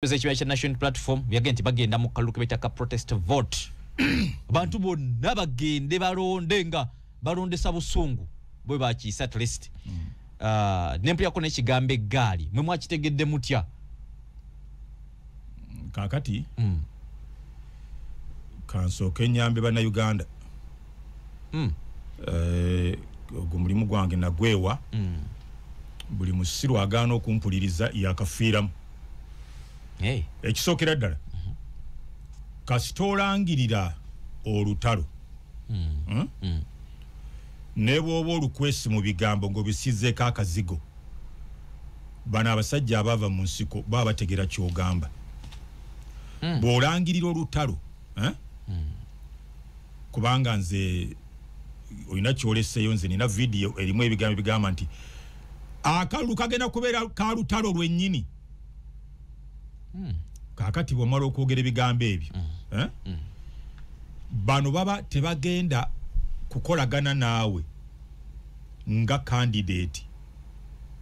Ekibiina National Platform yagenti bagenda mu kalulu kebetaka protest vote. Abantu bonna bagende balonde nga balondesa busungu bwe bakiisa at least. Nempya ko n'ekigambo eggaali mwe mwakitegedde mutya kakati kansooke nyambe bana Uganda mulimu gwange nagwewa buli musiru agaana okumpuliriza yakafiiramu. Hey. Ekisookera ddala kasitolangirira olutalo ne bw'oba olukwesi mu bigambo ng'obisizeeko akazigo bano abasajja abaava mu nsiko baba bategera ky'ogamba bw'olangirira olutalo kubanga nze olina kyoleseeyo nze nina vidiyo erimu ebigambo bigamba nti akalulu kagenda kubeera ka lutalo lwennyini. Kakati bw'omala okwogera ebigambo ebyo bano baba tebagenda kukolagana naawe nga candidate,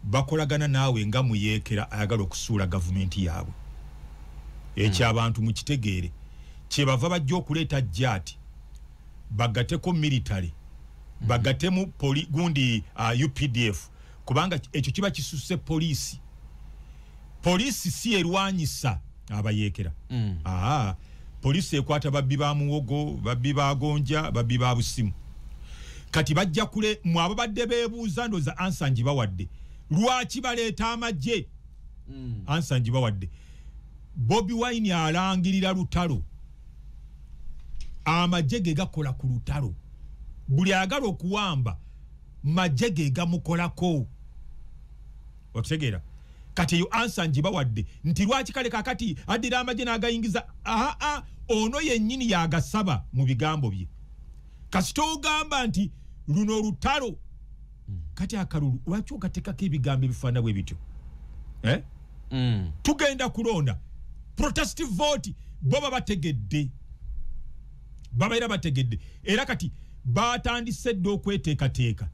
bakolagana naawe nga muyeekera ayagala okusuula gavumenti yaabwe. Ekyo abantu mukitegeere kyebava bajja okuleeta jjaati bagateko military bagatemu gundi UPDF kubanga ekyo kiba kisusse poliisi. Polisi si erwanyisa abayeekera. Polisi ekwata babbi ba muwogo, babbi ba gonja, babbi ba busimu. Kati bajja kule mwabo badde beebuuza ndoza ansangi bawadde. Lwaki baleeta amagye? Ansangi bawadde. Bobi Wine alangirira lutalo. Amagye ge gakola ku lutalo. Buli agala okuwamba magye ge gamukolako. Okitegeera? Kati yo ansangi bawadde nti lwaki kale kakati addira amagye n'agayingiza ono yennyini yagasaba mu bigambo bye. Kasita ogamba nti luno lutalo kati akalulu lwaki ogatekako ebigambo ebifaana bwe bityo? Tugenda kulonda protest vote bo bategedde babaira bategedde era kati batandise dde okweteekateeka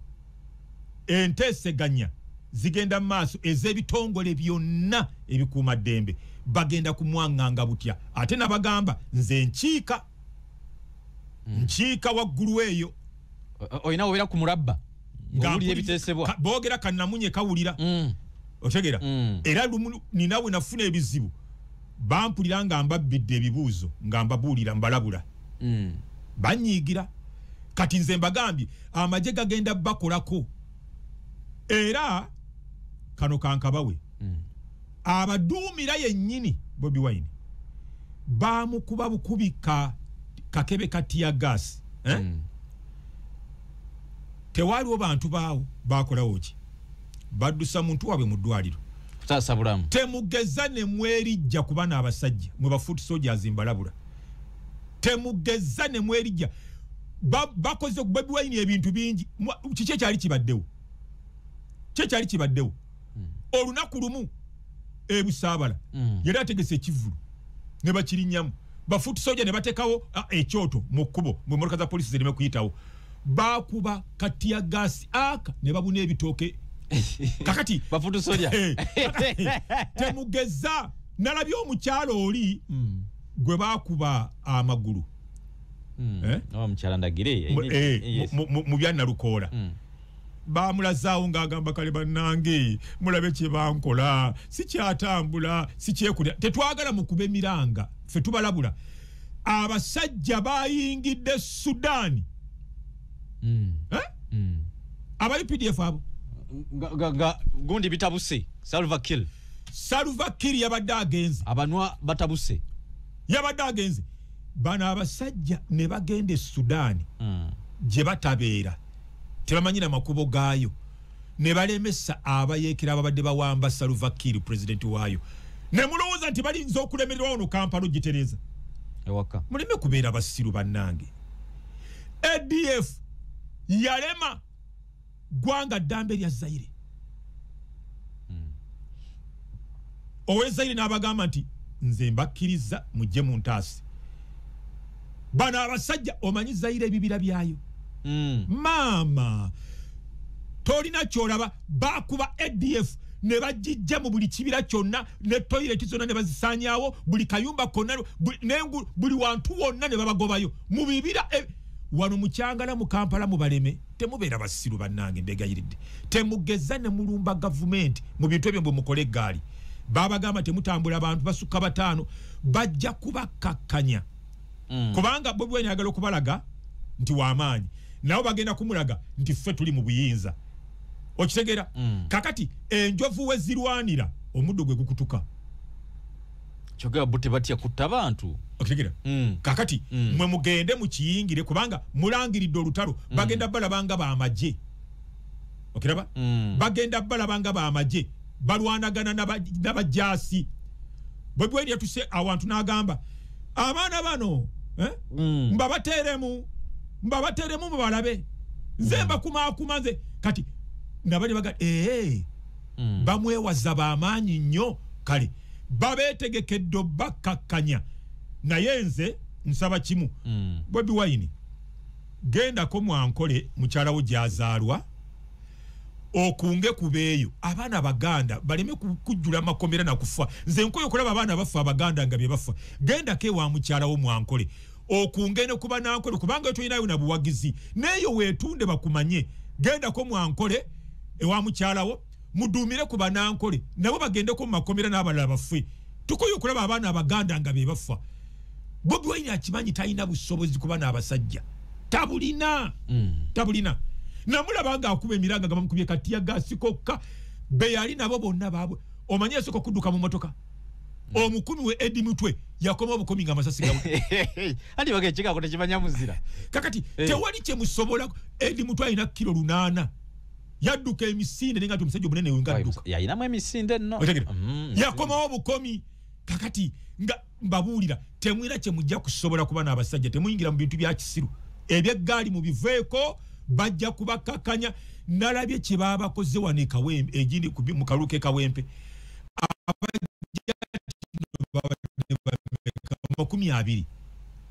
enteeseganya zigenda maaso ez'ebitongole byonna ebikuuma ddembe bagenda kumwanganga butya ate nabagamba nze nkiika waggulu eyo oyina wera ku mulabba ng'owulira ebiteesebwa boogera kannamunye kawulira otegera era nina bwe nafuna ebizibu bampulira nga mbabbidde ebibuuzo nga mbabuulira mbalabula banyiigira kati nze mbagambye amagye gagenda bakolako era kano kankabawe abaduumira yennyini Bobi Wine bamukuba bukubika kakebe katiya gas tewaliwo bantu baawo bakolawo ki baddusa muntu waabwe mu ddwaliro sasa bulamu temugeza ne mwerijja ku bana abasajja mwe bafoot soldiers mbalabula temugeza ne mwerijja bakoze Bobi Wine ebintu bingi kiki ekyali kibaddewo kyali kibaddewo olunaku lumu ebusaabala yali ategese ekivulu ne bakirinyamu bafuti soja ne batekawo ekyoto mu kkubo mu motoka za polisi zireme kuyitawo bakuba katiya gasi aka ne babuna ebitooke kakati bafuti soja temugeza nalabye omukyalo oli gwe bakuba amagulu omukyala ndagire mu byanalukoola bamulazaawo ng'agamba kale bannange mulabe kye bankola sikyatambula sikyekulya tetwagala mukube emiranga ffe tubalabula abasajja bayingidde Sudaani aba UPDF abo gundi bitabuse Salva Kiir yabadde agenze abanwa batabuse yabadde agenze bano abasajja ne bagenda Sudaani gye batabeera tebamanyina makubo gaayo ne balemesa abayeekera ababadde bawamba Salva Kiir president waayo ne mulowooza nti balinza okulemererwa ono Kampala gitereza ewaka muleme kubeera basiru bannange. ADF yalema gwanga ddambe lya Zaire owe Zaire n'abagamba nti nze mbakkiriza mujje mu ntaasi bano abasajja omanyi Zaire ebibira byayo Mama tolina kyolaba bakuba ADF ne bagijja mu buli kibira kyonna ne toilet zonna ne bazisanyawo buli kayumba konna nengu buli wantu wonna ne babagobayo mu bibira wano mu Kyangala mu Kampala mu baleme temubeera basiru bannange mbegayiridde temugeza ne mulumba government mu bintu ebyo bwe mukole gaali babagamba temutambula abantu basukka bataano bajja kubakakkanya kubanga Bobi Wine agala okubalaga nti wamaanyi nabo bagenda kumulaga nti ffe tuli mu buyinza okitegera kakati enjovu we zirwanira omuddo gwe gukutuka kyogera bote batya kutta abantu okitegera kakati mwe mugende mu kiyingire kubanga mulangiridde olutalo bagenda balabanga baamaje okiraba bagenda balabanga baamaje balwanagana n'abajasi Bobi Wine yatuse awantu n'agamba abaana bano mbabateremu mubalabe nze mbakumakuma nze kati nabali baga bamwewaza bamaanyi nnyo kale babeetegekedde bakakkanya naye nze nsaba kimu Bobi Wine gendako mwankole mukyalawo gyazaalwa okunge kubeeyo abaana baganda baleme kujjula amakomera na kufa nze nkoyo okulaba abaana bafa abaganda nga bye bafa gendako ewa mukyalawo mwankole okunge ne kuba nankole kubanga toyinayo na buwagizi neyo weetunde bakumanye gendako mwankole ewa mukyalawo mudumire kuba nankole nabo bagendeko mu makomera n'abalala bafe tukoyo okulaba abaana abaganda nga bye bafa Bobi Wine akimanyi talina busobozi kuba n'abasajja tabulina namulabanga akuba emiranga nga bamukubye katiya gasi kokka be yali nabo bonna baabwe omanye esoko kudduka mu motoka omukumi we Eddie Mutwe yakoma obukomi nga amasasi gawe andi bagechika kote kibanya muzira kakati tewali kye musobola Eddie Mutwe alina kilo 8 yadduka emisinde nenga ati omusajja omunene wengadduka yayinamu emisinde nno yakoma obukomi kakati nga mbabuulira temwira kye mujja kusobola kuba n'abasajja temuyingira mu bintu bya kisiru ebyeggaali mu biveeko bajja kubakakanya nalabye kye babakoze wane Kawempe egindi mu kaluke Kawempe makumi abiri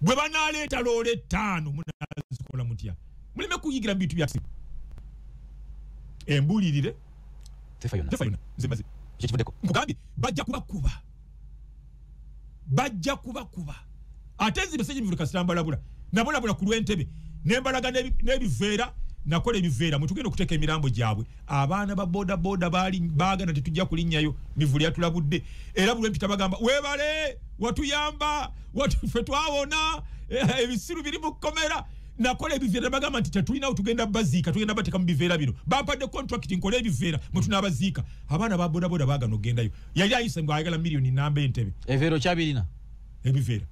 bwe banaleeta loole 5 munazikola mutya muleme kuyigira mu bintu bya kisiru embulirire tefayona nzemaze kikivudeko nkugambye bajja kubakuba ate nzi beseje mivulo kasitambala nabulabula ku lw'entebe nembalaga n'ebiveera nakola ebiveera mutugenda okuteeka emirambo gyabwe abaana ba boda baali baagana tetujja kulinnyayo mivulu yatulabudde era buli empita bagamba weebale watuyamba ffe twawona ebisiru biri mu kkomera nakola ebiveera bagamba nti tetulinawo tugenda baziika tugenda bateeka mu biveera bino bampadde contract nkola ebiveera mwe tunaabaziika abaana ba boda baagana ogendayo yali ayise ngo ayagala miliyoni namba entebe ebiveera kyabirina ebiveera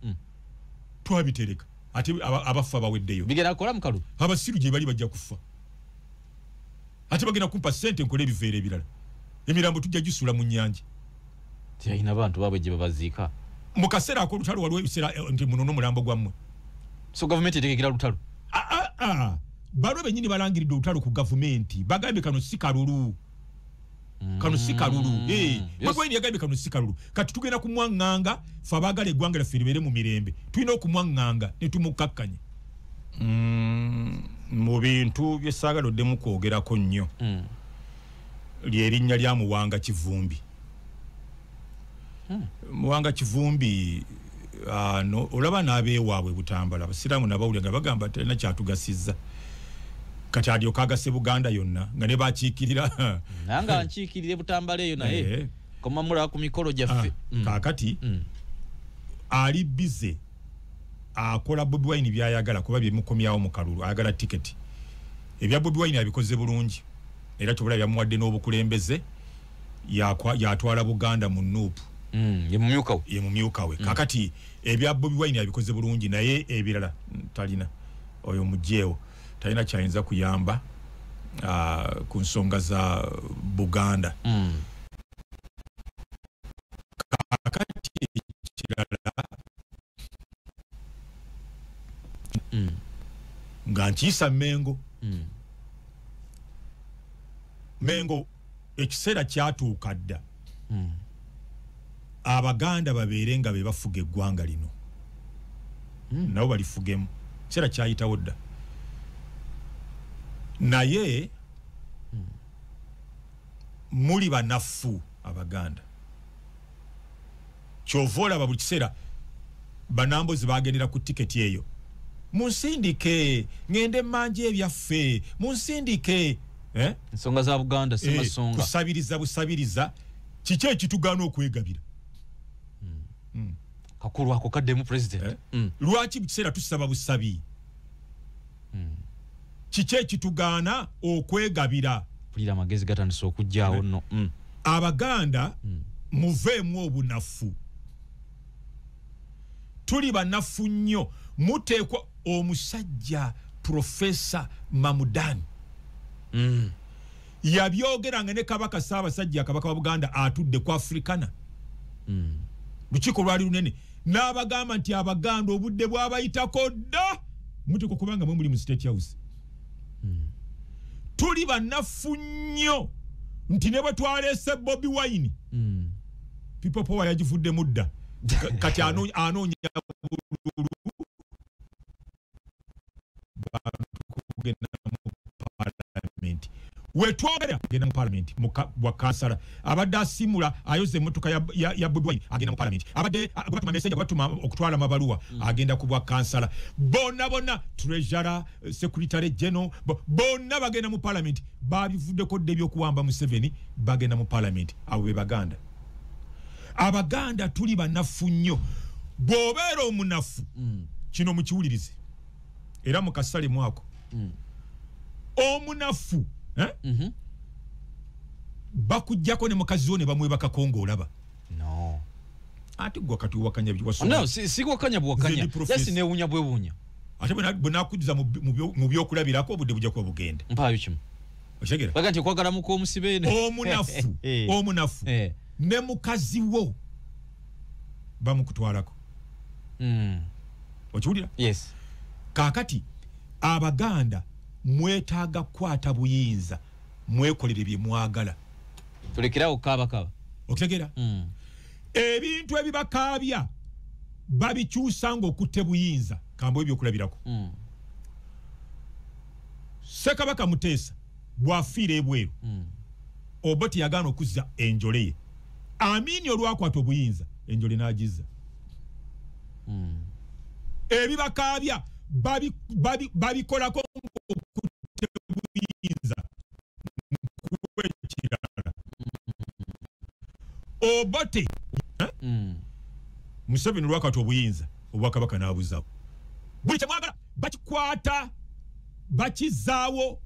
twabitereka ate abafa baweddeyo bigenda kola mukalu abasiru gye bali bajja kufa ate bagenda kumpa sente nkola ebiveera ebirala emirambo tujja gisula mu nnyanja tiyayina bantu babwe gye babaziika mu kaseera ak'olutalo waliwo ebiseera nti muno n'omulambo gwammwe so gavumenti etegekera lutalo balwo bennyini balangiridde olutalo ku gavumenti bagambye kano si kalulu Bobi Wine yagambye kano si kalulu kati tugenda kumwaŋŋanga fe abaagala eggwanga lyaffe libeere mu mirembe tulina okumwaŋŋanga ne tumukakkanye mu bintu bye saagala oddemu kwogerako nnyo lyerinnya lya Muwanga Kivumbi Muwanga Kivumbi olaba n'abeewaabwe Butambala abasiraamu nabawulira nga bagamba talina kyatugasizza kati alyoka agase Buganda yonna nga ne bakiikirira nanga nkiikirire Butambala eyo naye komamula ku mikolo gyaffe kaakati ali bize akola Bobi Wine byayagala kuba byemukomyawo mu kalulu ayagala tiketi ebya Bobi Wine abikoze bulungi era tubula byamuwadde n'obukulembeze yatwala Buganda mu nuupu ye mumyuka we kakati ebya Bobi Wine abikoze bulungi naye ebirala talina oyo mujjeewo talina kyayinza kuyamba ku nsonga za Buganda kakati kirala nga nkiisa Mengo ekiseera kyatuuka dda abaganda babeere nga be bafuga eggwanga lino nabo balifugemu kiseera kyayitawo dda naye muli banafu abaganda kyovola buli kiseera banambozi bagendera ku tiketi eyo munsindike ngende manje ebyaffe munsindike ensonga za Buganda simasonga busabiriza kiki ekitugaana okwegabira kakulu ako kaddemu president lwaki bukiseera tusaba busabi kiki ekitugaana okwegabira pulira amagezi gatandise okujjaawo nno abaganda muveemu obunafu tuli banafu nnyo muteekwa omusajja Profesa Mamudani yabyogeranga ne kabaka Ssaabasajja kabaka wa Buganda atudde ku Africana lukiiko lwali lunene n'abagamba nti abaganda obudde bwabayitako dda muteekwa kubanga mwe muli mu State House tuli banafu nnyo nti ne bwe twaleese Bobi Wine People Power yagivudde mudda kati anoonya bululu kugenda mu parliament wetwogera genda mu parliament wa kansala abadde asimula ayoze emmotoka ya Bobi Wine agenda mu parliament abadde batuma message batuma okutwala mabaluwa agenda ku bwa kansala bonna treasurer secretary general bonna bagenda mu parliament babivuddeko dde by'okuwamba Museveni bagenda mu parliament abo be baganda abaganda tuli banafu nnyo bw'obeera omunafu kino mukiwulirize era mu kasale mwako omunafu bakujjako ne mukazi wo ne bamwebaka Kongo olaba no ate gwa kati wakanya biwasoma no si wakanya bwakanya yasi ne wunya bwewunya ate bwe mu byokulabirako obudde bujja kuba bugenda mpayo kimu oshegera baganti kwagala muko omusibene omunafu ne mukazi wo bamukutwalako okiwulira yes kakati abaganda mwetaaga kwata buyinza mwekolere bye mwagala tulekerawo kaba okitegeera ebintu ebibakaabya babikyusa ng'okutte buyinza kambo ebyokulabirako Ssekabaka Muteesa bw'afiira ebweru Obote yagaana okuzza enjole ye Amini olwakwata obuyinza enjole n'agizza ebibakaabya babikolako okutte buyinza kuwekirala Obote Museveni olwakwata obuyinza obwakabaka n'abuzaawo buli kyemwagala bakikwata bakizaawo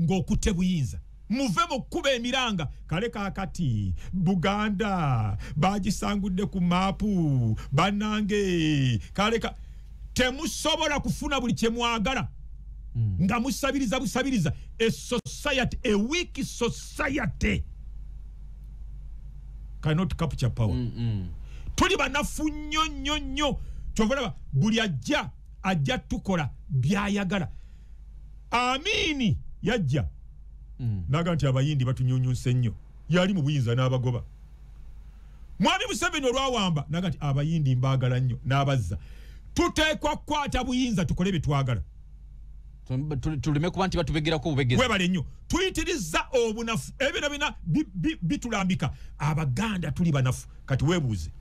ng'okutte buyinza muve mu kuba emiranga kale kakati Buganda bagisangudde ku maapu banange kale temusobola kufuna buli kyemwagala nga busabiriza a weak society cannot capture power tuli banafu nnyo kyovalaba buli ajja tukola byayagala Amini yajja naga nti abayindi batunyunyunse nnyo yali mu buyinza n'abagoba Mwami Museveni olwawamba naga nti abayindi mbaagala nnyo n'abazza tuteekwa kukwata buyinza tukole bye twagala tulime kuba nti batubegerako obubegezi webale nnyo tuyitiriza obunafu ebyo bina bitulambika abaganda tuli banafu kati weebuuze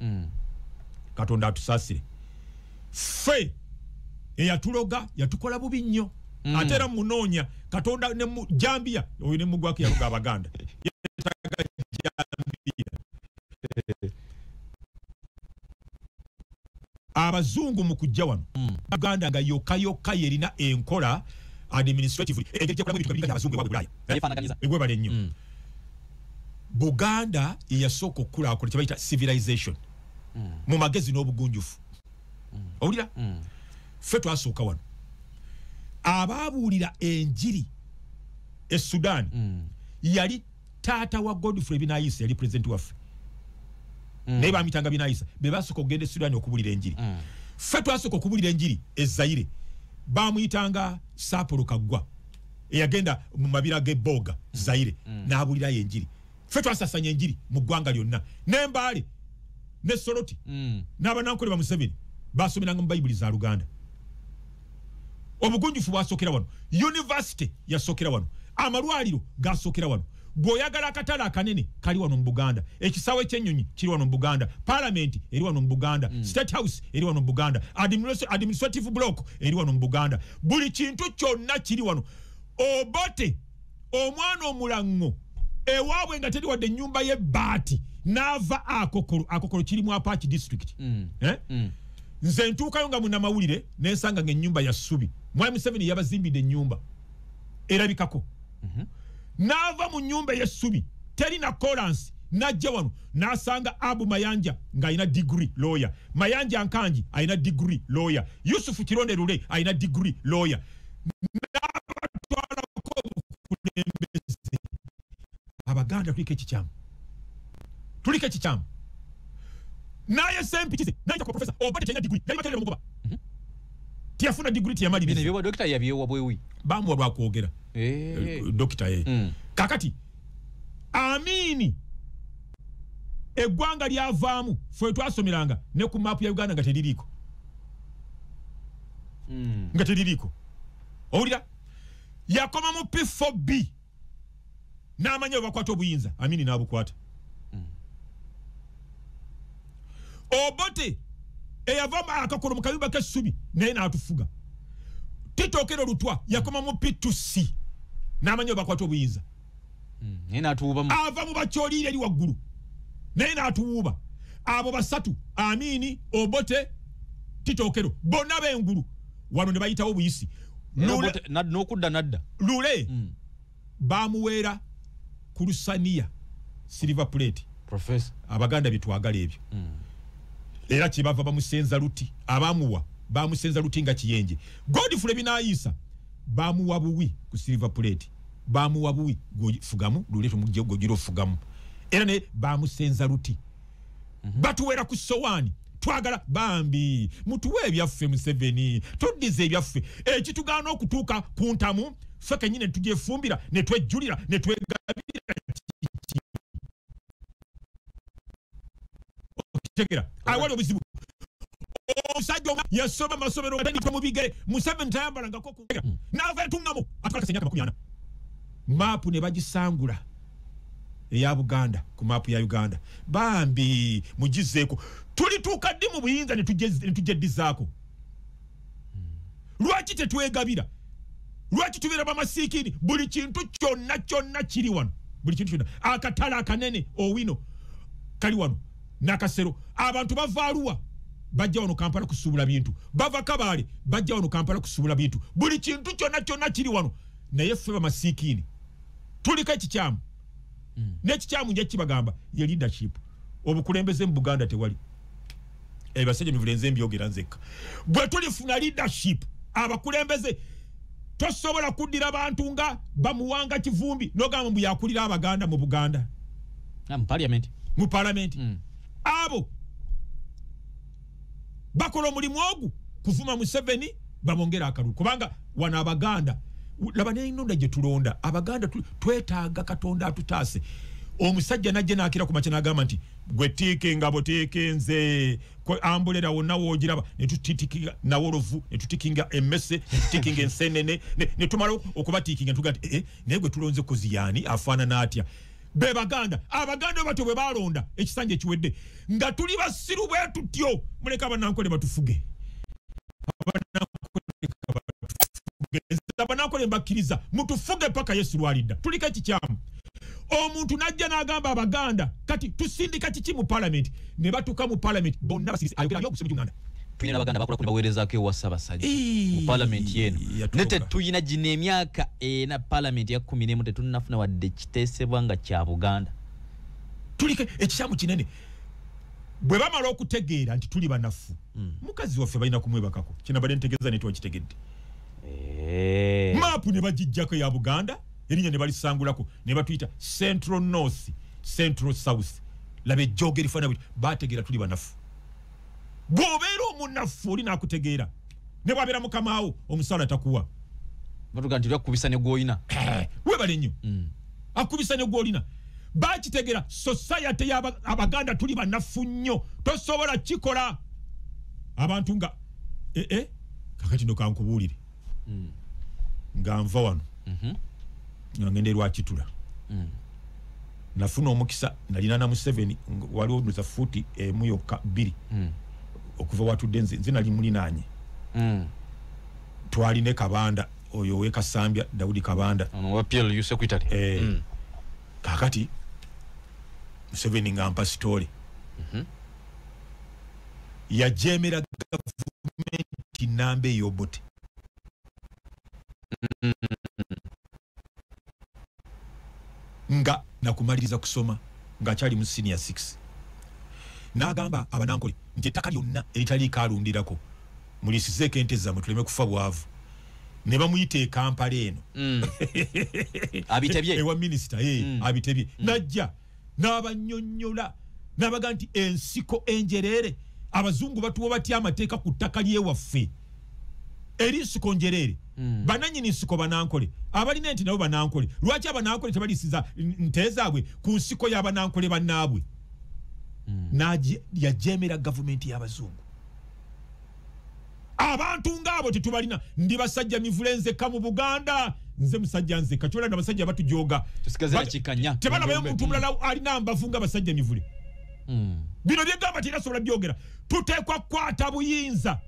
Katonda atusaasire ffe eyatuloga yatukola bubi nnyo ate era munoonya Katonda ne mu Jambia oyo ne mugwako yaluga abaganda abazungu mu kujja wano Uganda nga yokka yerina enkola administrative engeri gye kulamu ebintu abazungu ewaabwe Bulaaya egwebale nnyo Buganda eyasooka okukulaakulana kye bayita civilization mu magezi n'obugunjufu owulira ffe twasooka wano abaabuulira enjiri e Sudan yali taata wa Godfrey Binaisa yali president waffe naye bamitanga Binaisa be basooka okugenda e Sudan okubuulira enjiri ffe twasooka okubuulira enjiri e Zaire bamuyitanga Sapolo Kaggwa eyagenda mu mabira g'Eboga Zaire n'abuulirayo enjiri ffe twasasanya enjiri mu ggwanga lyonna n'embaale ne Soroti n'abanankole ba Museveni basomeranga mu Bayibuli za Luganda obugunjufu bwasookera wano university yasookera wano amalwaliro gasookera wano bw'oyagala akatale akanene kali wano mu Buganda, ekisawe ky'ennyonyi kiri wano mu Buganda, Parliament eri wano mu Buganda, State House eri wano mu Buganda, administrative block eri wano mu Buganda, buli kintu kyonna kiri wano. Obote omwana omulango ewaabwe nga teri wadde ennyumba y'ebbaati n'ava akokolo kiri mu Apache district. Nze ntuukayo nga munnamawulire n'ensanga ng'ennyumba ya ssubi. Mwami Museveni yabazimbidde ennyumba erabikako. N'ava mu nnyumba y'essubi teri na kolansi, n'ajja wano n'asanga Abu Mayanja ng'alina degree lawyer, Mayanja Nkanji alina degree lawyer, Yusufu Kironde Lule alina degree lawyer. N'abatwalako obukulembeze. Abaganda tuliko ekikyamu. Naye sempitize naye ko professor Obote tena degree yali makerere mugoba tiyafuna degree tiyamaliriza bine byo doctor yabiyewa bwewi bamu lwa kwogera doctor kakati Amini eggwanga lyavaamu fwe twasomeranga ne ku map ya Uganda nga teririko owulira yakoma mu P4B n'amanya bakwata obuyinza Amini n'abukwata. Obote eyavama akakolo mu kayumba k'essubi naye n'atufuga. Titokero Lutwa yakoma mu P2C n'amanya bakwata obuyinza. Naye n'atuwuba mu ava mu bakyoliire eri waggulu naye n'atuwuuba. Abo basatu Amini, Obote, Titokero bonna b'engulu wano ne bayitawo obuyisi. N'okudda nadda Lule bamuweera ku Lusaniya silver plate. Professor Abaganda bitwagala ebyo. Era kibava bamusenza luti abamuwa bamusenza luti nga kiyenje. Godfrey Binayisa bamuwa buwi ku silver plate, bamuwa buwi fugamu luleto mujje gogiro fugamu. Era ne bamusenza luti batuwera ku sowani twagala bambi mutuwe ebyaffe Museveni tuddize ebyaffe ekitugana okutuuka ku ntamu feke nyine tujefumbira ne twejjulira ne twegabira tegera awali obuzibu omusajja yasoma amasomero gatandika mu bigere Museveni tayambalanga ko kugera n'ava etungamo atwala senyaka 40 mapu ne bagisangula eya Buganda ku mapu ya Uganda bambi mugizeeko tulituuka ddi mu buyinza ne tujeddizaako. Lwaki tetwegabira? Lwaki tubeera bamasiikiri? Buli kintu kyonna kiri wano, buli kintu kyonna. Akatala akanene Owino kali wano n'akasero. Abantu bavaaluwa bajja wano Kampala kusuubula bintu, bava Kabale bajja wano Kampala kusuubula bintu. Buli kintu kyonna kiri wano, naye ffe bamasiikiri tuliko ekikyamu. N'ekikyamu nje kibagamba ye leadership. Obukulembeze mu Buganda tewali. Ebasajja mivulenze mbyogera nzekka. Bwe tulifuna leadership abakulembeze tosobola kuddira abantu nga bamuwanga Kivumbi n'ogamba mbu yakulira Abaganda mu Buganda. Mu parliament. Abo bakola omulimu ogwo kuvuma Museveni bamongera akalulu kubanga wana Abaganda laba n'ennonda gye tulonda Abaganda twetaaga Katonda atutaase. Omusajja najje nakira ku makya n'agamba nti gwe tiike ngabo tiike nze ambulera wonna woogiraba ne tutitikinga nawolovu ne tutikinga emmese ne tutikinga ensenene ne tumala okubatiikinga tuga nti naye gwe tulonze Koziyani afaanana atya. Be Baganda Abaganda bato bwe balonda ekisanja ekiwedde nga tuli basiru bwe tutyo muleka banankole batufuge. Banankole mbakiriza mutufuge paka Yesu lwalidda. Tulika ekikyamu. Omuntu najja n'agamba Abaganda kati tusindika kiki mu parliament ne batuka mu parliament bonna basirisi ayogera byo kusema Uganda. Tuyina Abaganda bakola kubaweerezako ewa Ssaabasajja mu parliament yeno nete tuyina gino emyaka ena parliament ya 11 tetunnafuna wadde kiteesebwa nga kya Buganda. Tulika ekikyamu kinene bwe bamala okutegeera nti tuli banafu mukazi waffe balina kumwebakako kinabadde ntegeeza ne twakitegedde. Mapu ne bagijjako ya Buganda erinnya ne balisangulako ne batuyita Central North, Central South. Labe jogeri fana bategeera tuli banafu. Bw'obeera omunafu oli n'akutegeera ne bw'abeera mukamaawo omusala takuwa. Batuga nti akubisa ne gw'olina. Webale nnyo. Akubisa ne gw'olina. Bakitegeera society y'Abaganda tuli banafu nnyo tosobola kikola. Abantu nga kakati ndo kankubuulire nga nva wano nga ngende Lwakitula nafuna omukisa nalina na Museveni waliwo za futi muyoka 2 okuva watudde nze nali mulinanye twaline Kabanda oyo we Kasambya Daudi Kabanda wa PLU secretary kakati Museveni ngampa story yajemera government nambe yobote nga nakumaliriza kusoma nga chali mu senior 6 nagamba abanankole nti ettaka lyonna eritali kalundirako mulisizeko ente zammwe tuleme kufa bwavu ne bamuyite Kampala eno abitebye ewa minister abitebye najja n'abanyonnyola n'abaga nti ensiko enjerere abazungu batuwa batya amateeka ku ttaka lyewaffe erinsiko njerere bananyini nsiko banankole abalina enti nabo banankole lwaki abanankole tebalisiza nte zaabwe ku nsiko y'abanankole bannaabwe yajemera gavumenti y'abazungu abantu ngabo tetubalina ndi basajja mivulenze mu Buganda nze musajja nze kachola na basajja batujoga tusikazira kikanya tebana bayo muntu mulala alina mbafunga basajja mivule bino byegamba tirasobola byogera tutekwa kwata buyinza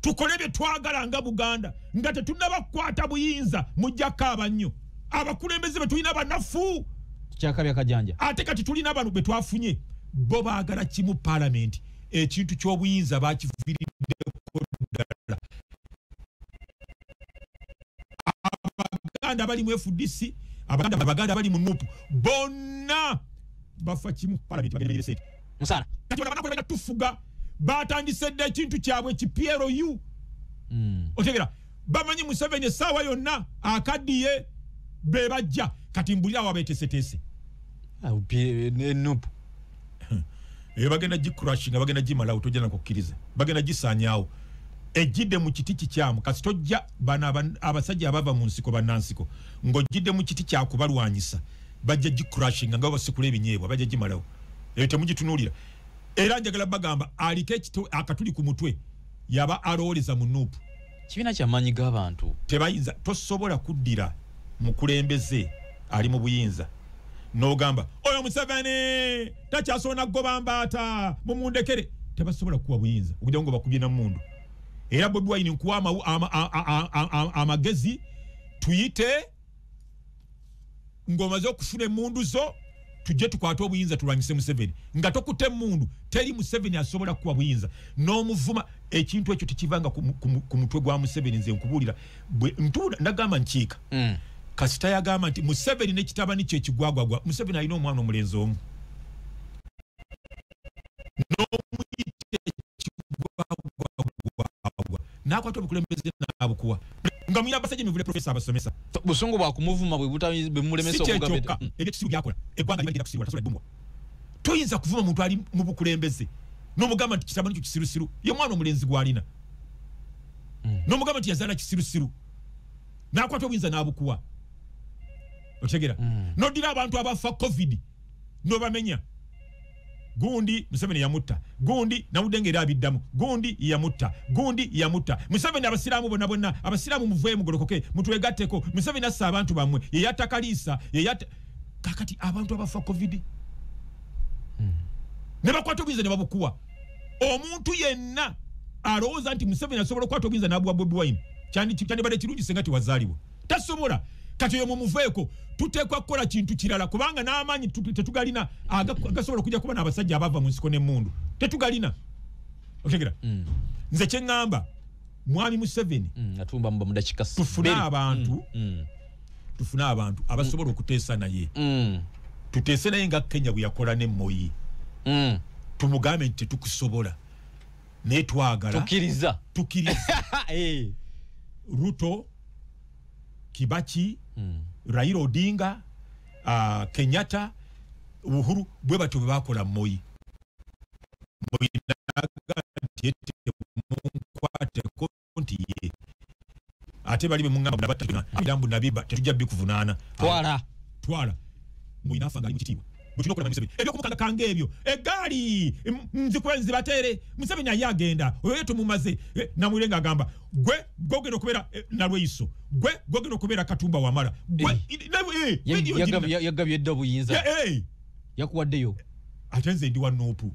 tukole bye twagala nga Buganda nga tetunaba kwata buyinza mujjaka abannyo abakulembeze betulina banafu kyakabya kajanja ate kati tulina abantu betwafunye bo baagala kimu parliament ekintu ky'obuyinza bakiviiriddeko ddala abaganda bali mu FDC abaganda bali mu NUP bonna bafa kimu parliament bagenda sente musala kati banakola tufuga batandise dde ekintu kyabwe ki PLU otegera bamanyi Museveni sawa yonna akaddiye be bajja kati mbulira wabetesetese NUP bagenda gicrashing bagenda gimala utojana kukkiriza bagenda gisanyawo ejjidde mu kiti kikyamu kasi tojja bana abasajja abava mu nsiko banansiko ngojjidde mu kiti kya kubalwanyisa bajja gicrashing nga basikula ebinyeebwa bajja gimalawo eyo temugitunulira era njagala bagamba aliko ekito akatuli ku mutwe yaba alowoleza mu NUP kibina kyamanyi g'abantu tebayinza tosobola kuddira mukulembeze ali mu buyinza n'ogamba oyo Museveni takyasobola kugoba mbaata mumundekere tebasobola kuwa buyinza okugira ngo bakubye na mundu era Bobi Wine nkuwa amagezi tuyite ngomaze okufuna emundu zo tujje tukwata obuyinza tulwanyise Museveni nga tokute mundu teri Museveni asobola kuwa buyinza n'omuvuma ekintu ekyo tekivanga ku mutwe gwa Museveni nze nkubulira ntuna ndagamba nkiika kasita yagamba nti Museveni n'ekitabani kye kigwagwagwa Museveni alina omwana omulenzi omu n'omuyite kigwagwagwa n'akwata obukulembeze n'abukuwa nga mwina basajja mivule profesa abasomesa busungu bwa kumuvuma bwe mulemesa okugabeta ebyo byakola eggwanga libagira kusirwa tasobola ebbumwa toyinza kuvuma omuntu ali mu bukulembeze n'omugamba nti kitabani kyo kisirusiru ye mwana omulenzi gwalina n'omugamba nti yazaala kisirusiru n'akwata obuyinza n'abukuwa otegera nodira abantu abafa COVID nobamenya gundi Museveni yamutta gundi nawudenge era abiddamu gundi yamutta Museveni abasiramu bonna abasiramu muvuye mugolokoke mutwegatteko Museveni assa abantu bamwe yeyatta Kalisa yeyatta kakati abantu abafa COVID ne bakwata obuyinza ne babukuwa omuntu yenna alowooza nti Museveni asobola okukwata obuyinza n'abuwa Bobi Wine kyandibadde kirungi senga tiwazaalibwa tasobola kati oyo mumuveeko tuteekwa kukola kintu kirala kubanga n'amaanyi tetugalina agasobola okujja kuba n'abasajja abava mu nsiko n'emmundu tetugalina otegera nze kye ŋŋamba mwami Museveni atumba mu dakika tufune abantu abasobola okuteesa naye tuteese naye nga Kenya bwe yakola ne Moyi tumugambe nti tetukusobola naye twagala tukiriza Ruto Kibaki Raila Odinga Kenyatta Uhuru bwe batyo bwe bakola Moyi munkwate konti ye ate bali be mungamba nabatatu ndambu nabiba tetujja bikuvunaana twala Moyi nafanga ali mu kitiibwa butino kola Museveni ebyo kumukanga kange ebyo egali nzikwenzi batere Museveni ayagenda oyo yetu mumaze na mulenga agamba gwe gogeno kubera na Lweyiso gwe gogeno kubera Katumba Wamala gwe yagabye dobu yinza yakuwaddeyo atenze ndi wanopu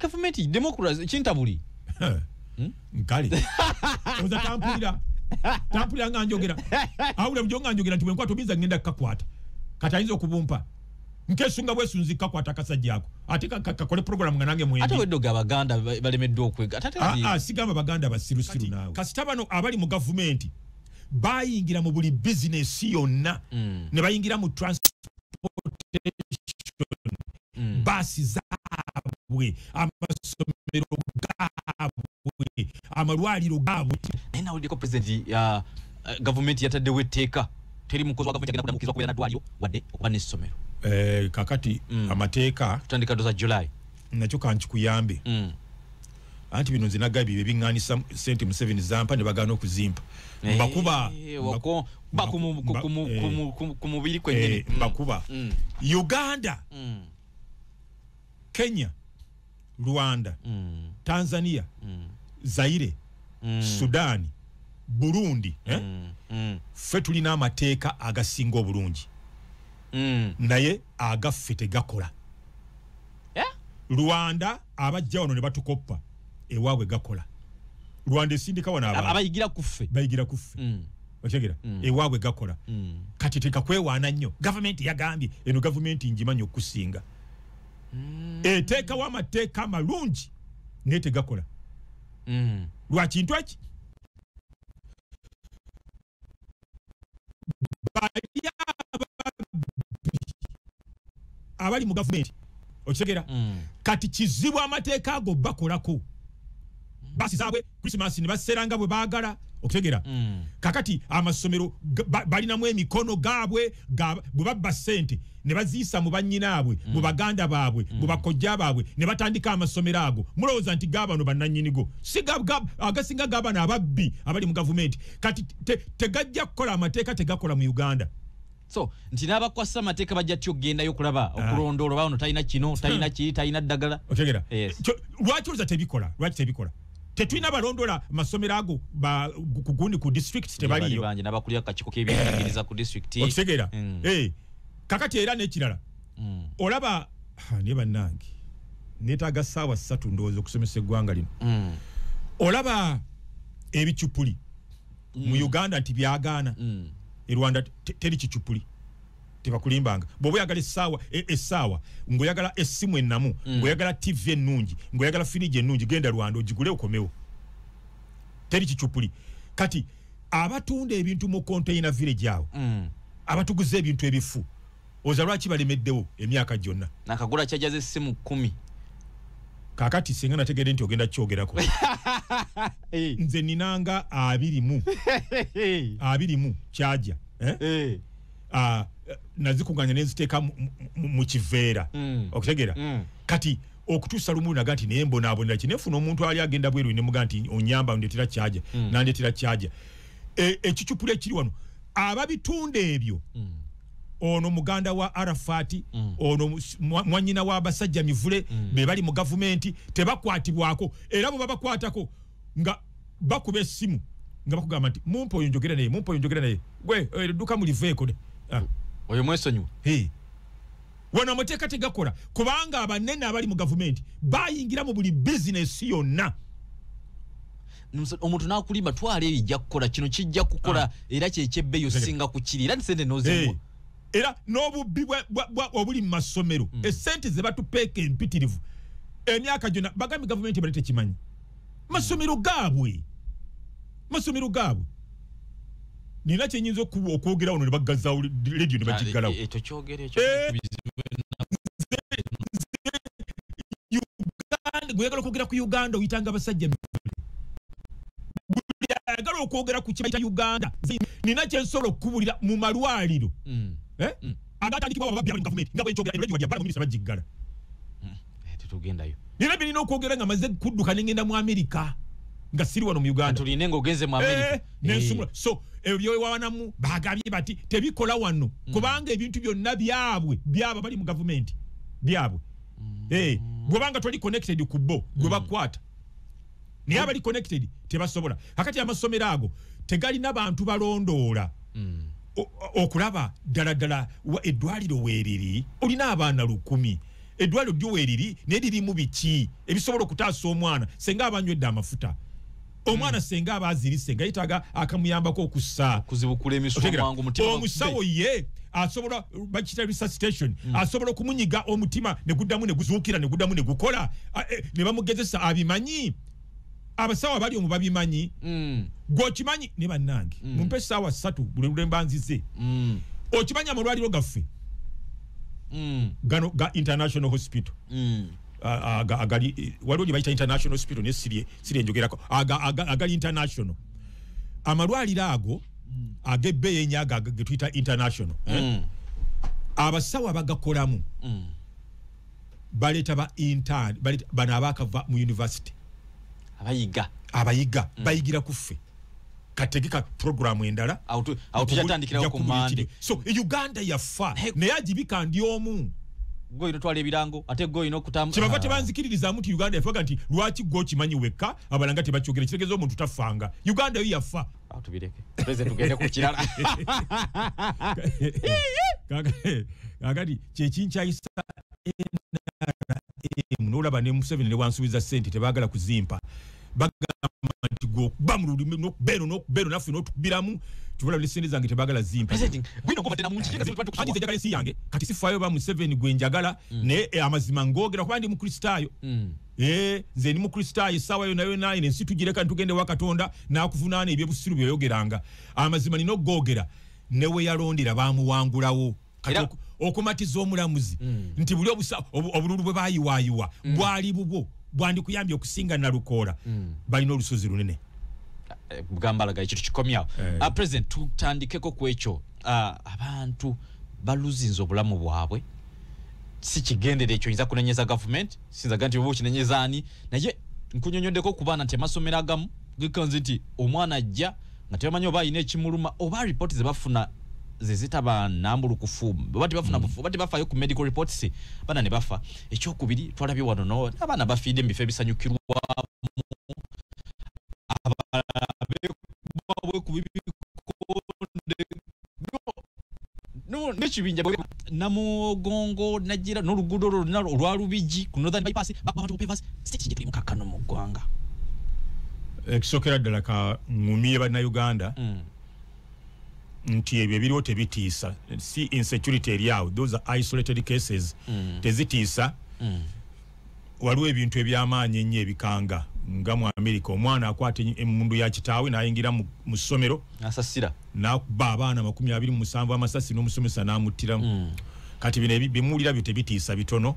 government democracy chintabuli nkale oza tampulira nga njogera awula bujonga njogera nti bwenkwato biza ngenda kakwata katayinza okubumpa nkesunga bwesunzi kakwata kasajjako ate kakole program nga nange mwembi ate weddoga abaganda balemeddwa okwega ate sigamba baganda basirusiru nawe kasita bano abali mu government bayingira mu buli business yonna ne bayingira mu transportation basi zaabwe amasomero gaabwe amalwaliro gaabwe nena uliko president ya government yataddewo etteeka teri mukozi wa government agenda kudamukizwa kubeera naddwaliro wadde okuba n'essomero kakati amateeka tutandika doza July nakyo kankikuyambe anti bino nzinagabi bebinganisa sente Museveni zampa ne bagana okuzimpa bakuba wako kumubiri kwenye bakuba Uganda Kenya Rwanda Tanzania Zaire Sudani Burundi ffe tulina amateeka agasinga obulungi naye agaffe tegakola Rwanda abajja wano ne batukoppa ewaabwe gakola Rwanda esindika wana abayigira kuffe bayigira kuffe otegera ewaabwe gakola kati tekakwewaana nnyo government yagambye eno government njimanyi okusinga eteeka w'amateeka amalungi naye tegakola lwa kintu eki abali mu government okitegera kati kizibu amateeka ago bakolako basi zaabwe Christmas ne baseranga bwe baagala okutegera kakati amasomero balinamu emikono gaabwe bwe babba ssente ne baziisa mu bannyinaabwe mu baganda baabwe mu bakojja baabwe ne batandika amasomero ago mulowooza nti gaabano bannannyinigo si agasinga gaabano ababbi abali mu gavumenti kati tegajja kukola amateeka tegakola mu Uganda so nti n'abakwasa amateeka bajja tyo gendayo okulaba okulondoola bano talina kino talina kiri talina ddagala otegera lwaki olza tebikola lwaki tebikola tetulina balondola masomero ago kugundi ku district tebaliyo banje nabakulira kachiko k'ebyenjigiriza ku district okitegera kakati era n'ekirala olaba ne bannange neetaaga ssaawa 3 ndowooza okusomesa eggwanga lino olaba ebicupuli mu Uganda nti byagaana e Rwanda teri kicupuli tebakulimbanga bw'oba oyagala essaawa ng'oyagala essimu ennamu ng'oyagala TV ennungi ng'oyagala firiji ennungi genda Rwanda ogigule okomewo teri kicupuli kati abatunda ebintu mu container village awo abatuguza ebintu ebifu oza lwaki balemeddewo emyaka gyonna nakagula kyajaza essimu 10 kakati singa nategedde nti ogenda kyogerako nze ninanga 20 kyaja nazikuganya nenziteeka mu kiveera okutegera kati okutuusa lumu naga nti naye mbonaabonera ki nefuna omuntu ali agenda bweru nemuga nti onyamba ndetera kyaja nandetera kyaja ekicupula ekiri wano ababitunda ebyo ono muganda wa Arafati ono mwanyina wa basajja mivule be bali mu government tebakwatibwako era bo babakwatako nga bakuba essimu nga bakugamba nti mumpo yonjogera naye gwe duka muli veeko oyo mwesonyiwa wano amateeka tegakola kubanga abanene abali mu government bayingira mu buli business yonna omuntu nakulimba twala ebijja kukola kino kijja kukola era kyekyebeeyo singa ku kiri era nisente nozengwa era n'obubbi obuli mu masomero essente ze batupeeka empitirivu emyaka gyonna bagambe gavumenti bali tekimanyi masomero gaabwe nina kyenyinza okwogera wano ne bagazaawo radio ne bagiggalawo gweyagala okwogera ku Uganda oyitanga abasajja ayagala okwogera ku kibayita Uganda nina kyensobola okukubulira mu malwaliro agatandikibwa bababbi abali mu gavumenti nga bwenkyogera radio wadya bala mu minisita bagiggala tetugendayo nina bye nina okwogera nga maze kudduka nengenda mu Amerika nga siri wano mu Uganda tuline ng'ogenze mu Amerika nensumula so ebyo byewawanamu bagambye bati tebikola wano kubanga ebintu byonna byabwe byaba bali mu gavumenti byabwe bwobanga toli connected ku bo gwe bakwata naye abali connected tebasobola kakati amasomero ago tegali n'abantu balondoola okulaba ddala eddwaliro weeriri olina abaana 100 eddwaliro lyo weeriri n'eririmu biki ebisobola okutaasa omwana senga abanywedde amafuta omwana senga abazirise nga yetaaga akamuyambako okussa kuzibukula emisomwangu mutima omusawo ye asobola bakita resuscitation asobola okumunyiga omutima ne guddamu ne guzuukira ne guddamu ne gukola ne bamugezesa abimanyi abasawo bali omu babimanyi gwokimanyi ne bannange mumpe essaawa 3 buli mbanzize okimanyi amalwaliro gaffe gano ga international hospital agali waliwo bayita international hospital ne sirie njogerako agali international amalwaliro ago agebe yenyaga getwita international abasawo abagakolamu baleta ba intern bana abakava mu university abayiga bayigira kuffe kategeka program endala tujatandikirawo ku Monday so Uganda yafa naye agibika ndi omu go ino twale birango ate go ino kutamu kibava tebanzikiririza muti Uganda yafa ganti lwaki go kimanyi weka abalanga tebakyogera kitegezo omuntu tafanga Uganda yo yafa tubireke president tugende ku kirala kagati kyekinkyayisa mnolaba ne Museveni ne wansubiza sente tebagala kuzimpa bagamba nti go bamululime nokubero nafe notukubiramu tubula leseni zange tebagala zimpa president gwino gova tena munchi kega zipatu kati njagala si yange kati sifayo ba Museveni gwenjagala ne amazima ngogera kubandi mu Kristayo nze ni mu Kristayo sawa yo nayo naye nensi tugireka ntugende wa Katonda nakuvunaana ebyo busiru byoyogeranga amazima nino gogera newe yalondera bamuwangulawo kati okumatiza omulamuzi nti buli obululu bwe bayiwayiwa bwali bubwo bwandi kuyambye okusinga na lukola balina olusozi lunene bugambalaga ekitu kikomyawo president tutandikeko kwekyo abantu baluzinza obulamu bwabwe si kigendere ekyo yinza kunenyeza government sinzaga nti obo kinenyezaani naye nkunyonyoddeko ku baana nti amasomero agamu gekanze nti omwana ajja nga tebamanyi oba ayina ekimuluma oba report ze bafuna zezitaba nambulukufu bati bafuna bufu bati bafayo ku medical reports bana ne bafa ekyokubiri twalabye wano no abana bafide mbife ebisanyukirwa ababe kubibikonde no nekibinja namugongo nagira n'olugudo olwalubiji ku northern bypass babantu pavers state je mukakano mu gwanga ekisokera ddala ka ngumye bana Uganda nti ebyo biriwo tebitiisa si insecurity eriawo those are isolated cases tezitiisa waliwo ebintu ebyamaanyi ennyo ebikanga nga mu America omwana akwata emundu ya kitaawe n'ayingira mu ssomero asasira n'akuba abaana 27 amasasi n'omusomesa n'amuttiramu kati bino bimuwulira byo tebitiisa bitono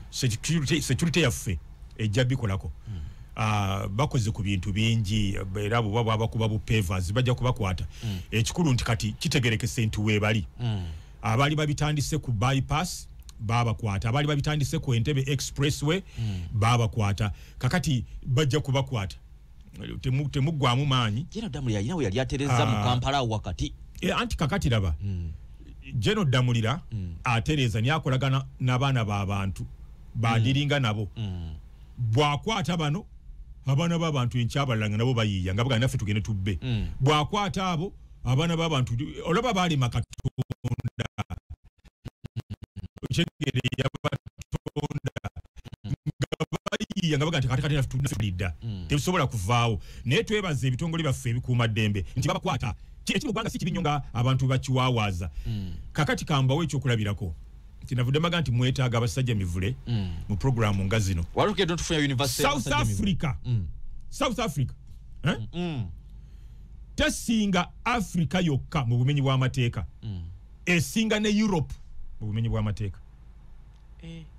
security yaffe ejja bikolako bakoze ku bintu bingi era bo bakuba bu pavers bajja kubakwata ekikulu nti kati kitegerekese nti webali abali babitandise ku bypass babakwata abali babitandise ku Entebbe expressway babakwata kakati bajja kubakwata temugwamu maanyi General Damulira yinawe yali atereza mu Kampala wakati anti kakati laba General Damulira atereza nyakolagana n'abaana b'abantu badiringa nabo bwakwata bano abana b'abantu enkyabalanga nabo bayiya nga bagana naffe tugende tubbe bwakwata abo abana b'abantu olaba bali makatonda chegere ya batonda nga bayiya nga bagana kati naffe tunafulidda tebisobola kuvaawo naye twebaza ebitongole byaffe ebikuuma ddembe nti babakwata ekimugwanga si kibinyonga abantu bakiwaawaza kakati kambawo ekyokulabirako tinavudde maga nti mwetaaga abasajja mivule mu programu nga zino walukedde tufunya university South Africa tesinga Africa yokka mu bumenyi bw'amateeka esinga ne Europe mu bumenyi bw'amateeka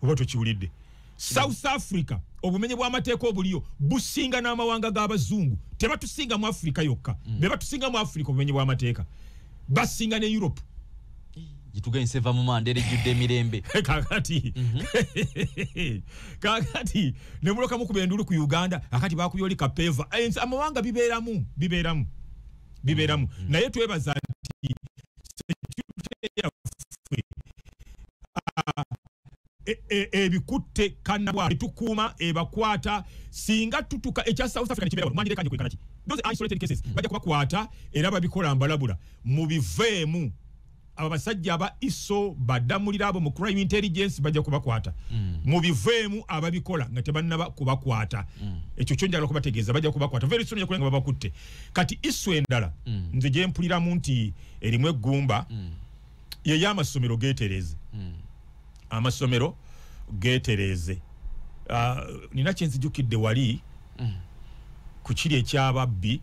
oba tokiwulidde South Africa obumenyi bw'amateeka obuliyo businga n'amawanga g'abazungu tebatusinga mu Africa yokka be batusinga mu Africa obumenyi bw'amateeka basinga ne Europe jitugense va mu mandere judde mirembe kakati kakati ne muloka mu kubendulu ku Uganda akati bakuyoli kapeva amawanga biberamu naye twebaza nti ebikutte kanabwa tukuuma ebakwata singa tutuka ekya South Africa kibera mwandire kanje kwekana ki those isolated cases bajja kubakwata era babikola mbalabula mu biveemu abasajja aba ISO badamulira abo mu crime intelligence bajja kubakwata mu biveemu ababikola nga tebannaba kubakwata ekyo kyonjala kubategeeza bajja kubakwata very soon yakulenga babakutte kati ISO endala nze gye mpulira mu nti erimu eggumba ye y'amasomero geetereze amasomero geetereze nina kyenzijukidde wali ku kiri ekyababbi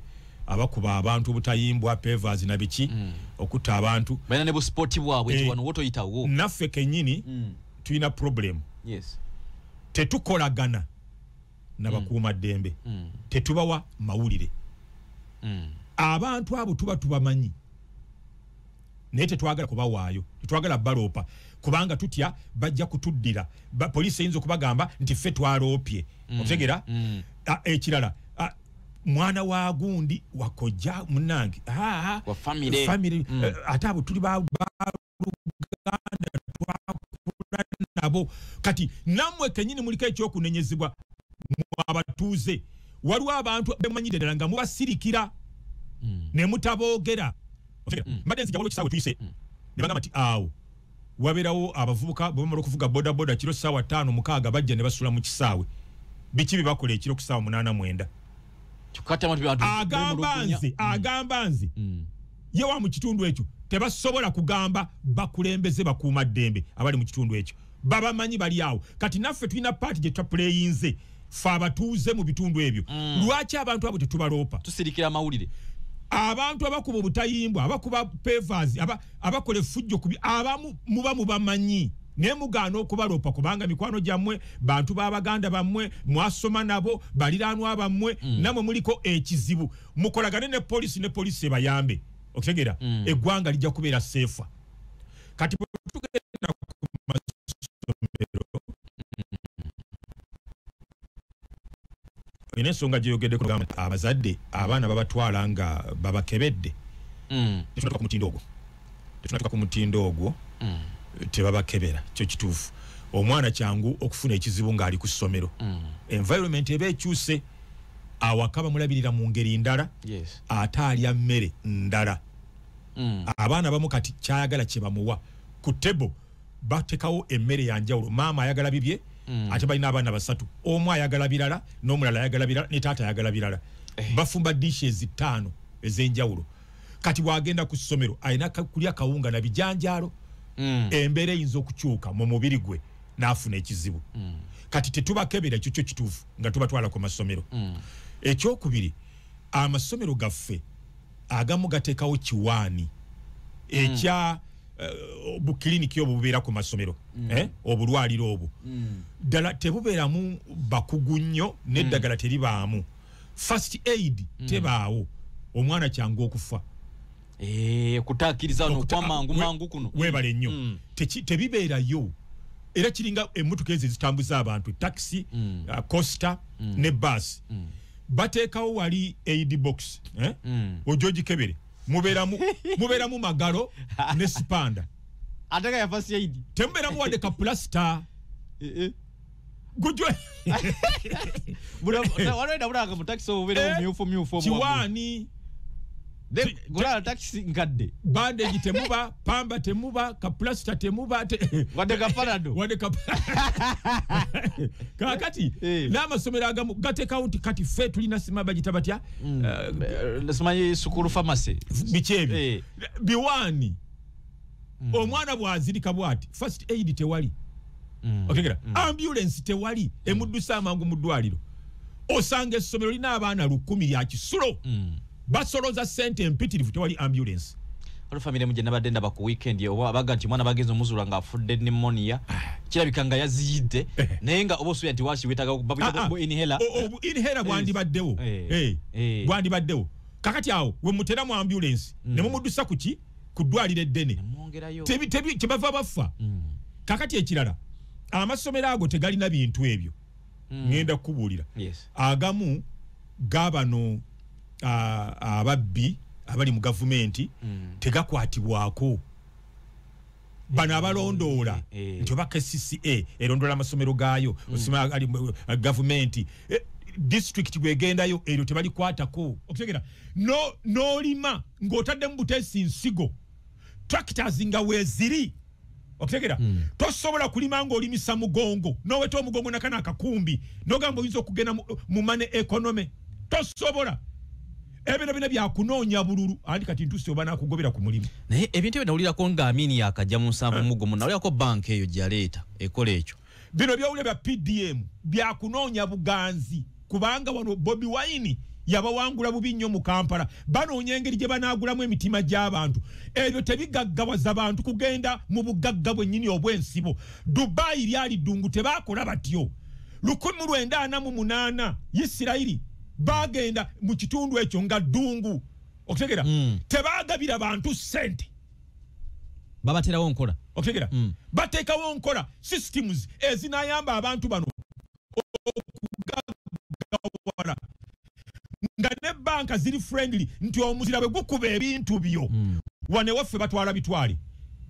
abakuba abantu obutayimbwa pavers na biki okutta abantu bana ne bu sport bwabwe wano woto yitawo naffe kenyini tulina problem yes tetukolagana nabakuuma ddembe tetubawa mawulire abantu abo tubamanyi naye tetwagala kubawaayo tetwagala baloopa kubanga tutya bajja kutuddira poliisi eyinza okubagamba nti ffe twaloopye otegera ekirala mwana wa gundi wakojja munange wa family ate abo tuli ba Luganda twakula nabo kati namwe kenyini muliko ekyokunenyezebwa mu abatuuze waliwo abantu bemanyire ddala nga mubasirikira ne mutaboogera mbadde nzija waliwo kisaawe tuyise ne bagamba nti awo wabeerawo abavubuka bwe bamala okuvuga bodaboda kiro ssaawa 5-6 bajja ne basula mu kisaawe biki bye bakola ekiro ku ssaawa 8-9 agamba nze ye wa mu kitundu ekyo tebasobola kugamba bakulembeze bakuuma ddembe abali mu kitundu ekyo babamanyi bali awo kati naffe tulina paati gye twapuleyinze fe abatuuze mu bitundu ebyo lwaki abantu abo tetubaloopa tusirikira amawulire abantu abakuba obutayimbwa abakuba pavers abakola effujjo kubi abamu muba mubamanyi naye mugaana okubaloopa kubanga mikwano gyammwe bantu b'abaganda bammwe mwasoma nabo baliraanwa bammwe namwe muliko ekizibu mukolagane ne poliisi ebayambe okutegeera eggwanga lijja kubeera seefa kati tugenda ku masomero ina ensonga gyeyogedde kugamba abazadde abaana babatwala nga babakebedde tetunatuka ku mutindo ogwo tebabakebera kyo kituufu omwana kyangu okufuna ekizibu ng'ali ku ssomero environment eba ekyuse awaka bamulabirira mu ngeri ndala ate alya mmere ndala abaana bamu kati kyayagala kye bamuwa ku tebo batekawo emmere yanjawulo maama ayagala bibye ate balina abaana basatu omu ayagala birala n'omulala ayagala birala ne taata ayagala birala bafumba dishes 5 ez'enjawulo kati bwagenda ku ssomero alina kulya kawunga na bijanjaalo embeera eyinza okukyuka mu mubiri gwe n'afuna ekizibu kati tetubakebera ekyo kyo kituufu nga tubatwala ku masomero ekyokubiri amasomero gaffe agamu gateekawo kiwaani ekya bukiliniki obwo bubeera ku masomero obulwaliro obwo ddala tebubeeramu bakugu nnyo n'eddagala teribaamu first aid tebaawo omwana kyangu okufa kutaakiriza no kwa mangu kuno webale nnyo tebibeerayo era kiringa emmotoka ezo zitambuza abantu taxi coaster ne bus bateekawo wali aid box ojoji kebere mubeeramu magalo ne spanda ataka ya first aid temubeeramu wadde ka plaster gujwe wanaenda bulanga mu taxi obere myufu kiwani gula taxi nkadde bandage temuba pamba temuba ka plaster temuba wadde ka parado kakati n'amasomero agamu gateekawo nti kati ffe tulina sima bagita batya simanyi sukulu pharmacy biki ebyo biwaani omwana bw'azirika bw'ati first aid tewali okegera ambulance tewali emuddusa amangu mu ddwaliro osanga essomero lina abaana 100 lya kisulo basoloza sente empitirivu tewali ambulance olufamile mujenda badenda ba ku weekend oba abaga nti mwana bagenzo muzula nga afudde pneumonia kirabika nga yaziyidde naye nga oba osuya nti washi wetaga babu inhaler bwandi baddewo bwandi baddewo kakati awo we mutera mu ambulance ne mumuddusa kuki ku ddwaliro eddene tebi kibava bafa kakati ekirala amasomero ago tegalina bintu ebyo ngenda kukubuulira agamu gabano ababbi abali mu gavumenti tegakwatibwako bana abalondoola nti oba KCCA erondoola amasomero gaayo gavumenti district bwegendayo eryo tebalikwatako okutegera n'olima ng'otaddemu buteesi nsigo tractors nga weeziri okutegera tosobola kulima ng'olimisa mugongo n'oweta omugongo nakana akakumbi n'ogamba oyinza okugenda mu mane ekonome tosobola ebino bina byakunoonya bululu andi kati ntuuse oba nakugobera ku mulimu naye ebintu ebyo nawulirako nga Amini yakajja mu nsanvu mugomu nawulirako banka eyo gyaleeta ekola ekyo bino byawulira bya PDM byakunoonya buganzi kubanga wano Bobi Wine yabawangula bubi nnyo mu Kampala banoonya engeri gye banaagulamu emitima gy'abantu ebyo tebigaggawaza abantu kugenda mu bugagga bwennyini obw'ensibo Dubai lyali ddungu tebaakola batyo 1948 Isirayiri bagenda mu kitundu ekyo nga ddungu okutegera tebaagabira bantu sente babaterawo nkola okutegera bateekawo nkola systems ezinayamba abantu bano okugagawala nga ne banka ziri friendly nti omuzira bwe gukuba ebintu byo wane waffe batwala bitwale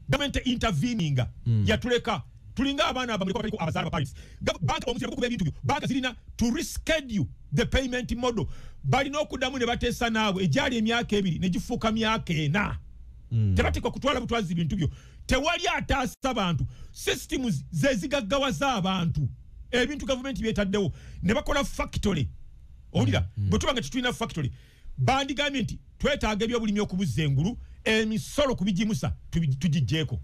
government intervening yatuleka tulinga abaana abamuleko abazaala ba Paris banka omuzira gukuba ebintu byo banka zirina to reschedule the payment model balina okuddamu ne bateesa naawe ejali emyaka 2 ne gifuuka myaka 4 tebatika kutwala butwazi bintu byo tewali ataasa abantu systems zezigaggawaza abantu ebintu government byetaddewo ne bakola factory olira bwetubanga tetulina factory bandigambye nti twetaaga ebyobulimi okubuza engulu emisolo kubigimusa tugijjeeko